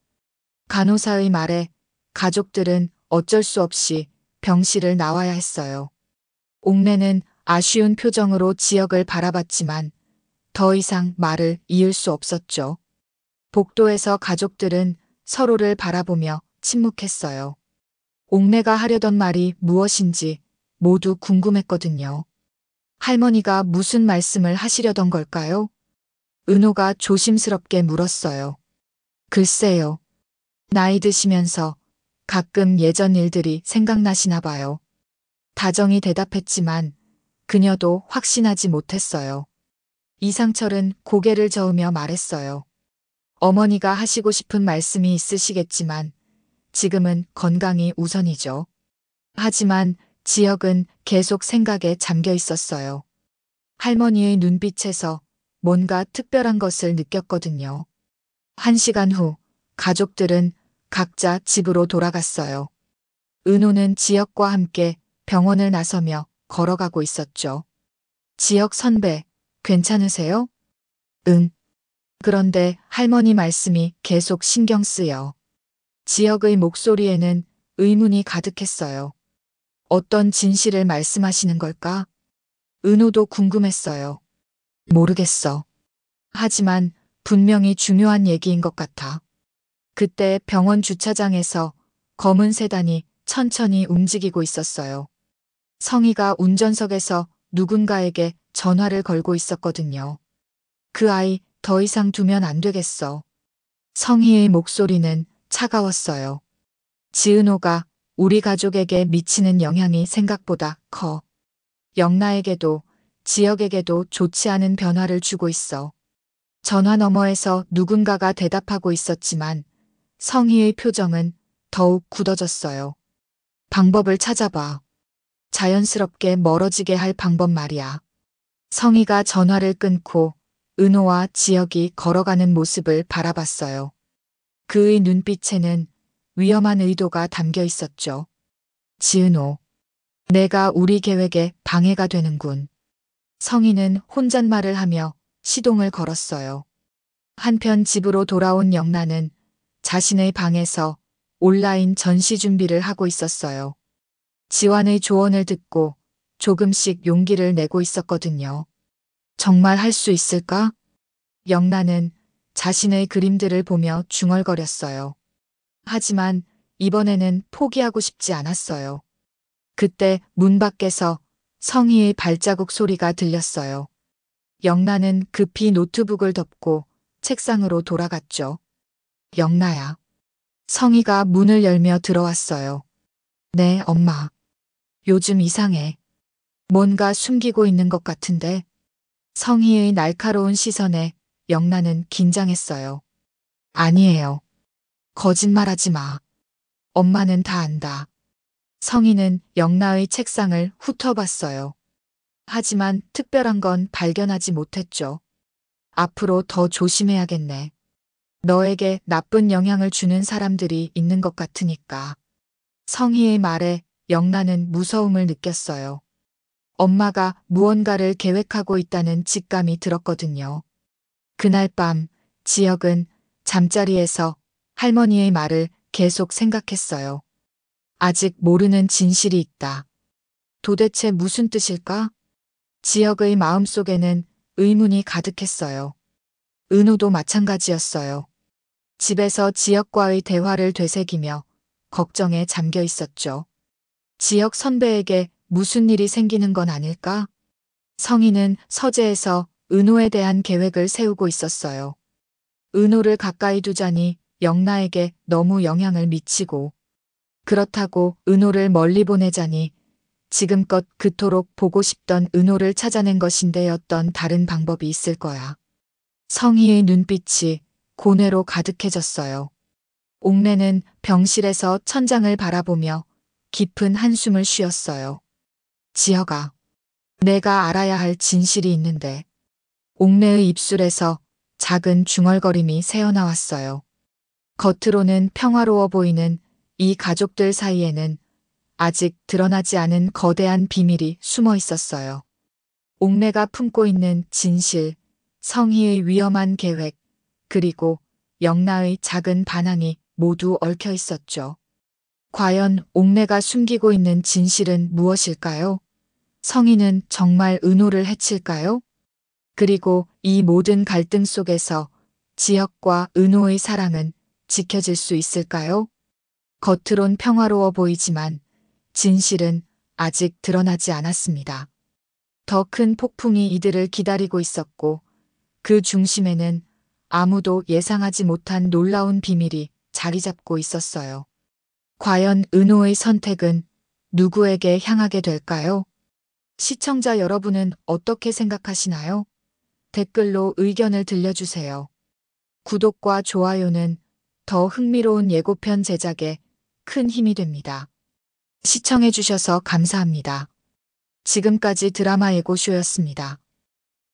간호사의 말에 가족들은 어쩔 수 없이 병실을 나와야 했어요. 옥내는 아쉬운 표정으로 지혁을 바라봤지만 더 이상 말을 이을 수 없었죠. 복도에서 가족들은 서로를 바라보며 침묵했어요. 옥내가 하려던 말이 무엇인지 모두 궁금했거든요. 할머니가 무슨 말씀을 하시려던 걸까요? 은호가 조심스럽게 물었어요. 글쎄요. 나이 드시면서 가끔 예전 일들이 생각나시나 봐요. 다정히 대답했지만 그녀도 확신하지 못했어요. 이상철은 고개를 저으며 말했어요. 어머니가 하시고 싶은 말씀이 있으시겠지만 지금은 건강이 우선이죠. 하지만 지혁은 계속 생각에 잠겨 있었어요. 할머니의 눈빛에서 뭔가 특별한 것을 느꼈거든요. 1시간 후 가족들은 각자 집으로 돌아갔어요. 은호는 지혁과 함께 병원을 나서며 걸어가고 있었죠. 지혁 선배, 괜찮으세요? 응. 그런데 할머니 말씀이 계속 신경 쓰여. 지혁의 목소리에는 의문이 가득했어요. 어떤 진실을 말씀하시는 걸까? 은호도 궁금했어요. 모르겠어. 하지만 분명히 중요한 얘기인 것 같아. 그때 병원 주차장에서 검은 세단이 천천히 움직이고 있었어요. 성희가 운전석에서 누군가에게 전화를 걸고 있었거든요. 그 아이 더 이상 두면 안 되겠어. 성희의 목소리는 차가웠어요. 지은호가 우리 가족에게 미치는 영향이 생각보다 커. 영나에게도 지역에게도 좋지 않은 변화를 주고 있어. 전화 너머에서 누군가가 대답하고 있었지만 성희의 표정은 더욱 굳어졌어요. 방법을 찾아봐. 자연스럽게 멀어지게 할 방법 말이야. 성희가 전화를 끊고 은호와 지역이 걸어가는 모습을 바라봤어요. 그의 눈빛에는 위험한 의도가 담겨 있었죠. 지은호, 내가 우리 계획에 방해가 되는군. 성희는 혼잣말을 하며 시동을 걸었어요. 한편 집으로 돌아온 영란은 자신의 방에서 온라인 전시 준비를 하고 있었어요. 지환의 조언을 듣고 조금씩 용기를 내고 있었거든요. 정말 할 수 있을까? 영란은 자신의 그림들을 보며 중얼거렸어요. 하지만 이번에는 포기하고 싶지 않았어요. 그때 문 밖에서 성희의 발자국 소리가 들렸어요. 영란은 급히 노트북을 덮고 책상으로 돌아갔죠. 영나야. 성희가 문을 열며 들어왔어요. 네, 엄마. 요즘 이상해. 뭔가 숨기고 있는 것 같은데. 성희의 날카로운 시선에 영란은 긴장했어요. 아니에요. 거짓말하지 마. 엄마는 다 안다. 성희는 영나의 책상을 훑어봤어요. 하지만 특별한 건 발견하지 못했죠. 앞으로 더 조심해야겠네. 너에게 나쁜 영향을 주는 사람들이 있는 것 같으니까. 성희의 말에 영란은 무서움을 느꼈어요. 엄마가 무언가를 계획하고 있다는 직감이 들었거든요. 그날 밤 지혁은 잠자리에서 할머니의 말을 계속 생각했어요. 아직 모르는 진실이 있다. 도대체 무슨 뜻일까? 지혁의 마음속에는 의문이 가득했어요. 은호도 마찬가지였어요. 집에서 지혁과의 대화를 되새기며 걱정에 잠겨 있었죠. 지혁 선배에게 무슨 일이 생기는 건 아닐까? 성희는 서재에서 은호에 대한 계획을 세우고 있었어요. 은호를 가까이 두자니 영나에게 너무 영향을 미치고, 그렇다고 은호를 멀리 보내자니 지금껏 그토록 보고 싶던 은호를 찾아낸 것인데 어떤 다른 방법이 있을 거야. 성희의 눈빛이 고뇌로 가득해졌어요. 옥내는 병실에서 천장을 바라보며 깊은 한숨을 쉬었어요. 지혁아, 내가 알아야 할 진실이 있는데. 옥내의 입술에서 작은 중얼거림이 새어나왔어요. 겉으로는 평화로워 보이는 이 가족들 사이에는 아직 드러나지 않은 거대한 비밀이 숨어 있었어요. 옥내가 품고 있는 진실, 성희의 위험한 계획, 그리고 영나의 작은 반항이 모두 얽혀 있었죠. 과연 옥내가 숨기고 있는 진실은 무엇일까요? 성희는 정말 은호를 해칠까요? 그리고 이 모든 갈등 속에서 지혁과 은호의 사랑은 지켜질 수 있을까요? 겉으론 평화로워 보이지만 진실은 아직 드러나지 않았습니다. 더 큰 폭풍이 이들을 기다리고 있었고 그 중심에는 아무도 예상하지 못한 놀라운 비밀이 자리 잡고 있었어요. 과연 은호의 선택은 누구에게 향하게 될까요? 시청자 여러분은 어떻게 생각하시나요? 댓글로 의견을 들려주세요. 구독과 좋아요는 더 흥미로운 예고편 제작에 큰 힘이 됩니다. 시청해주셔서 감사합니다. 지금까지 드라마 예고쇼였습니다.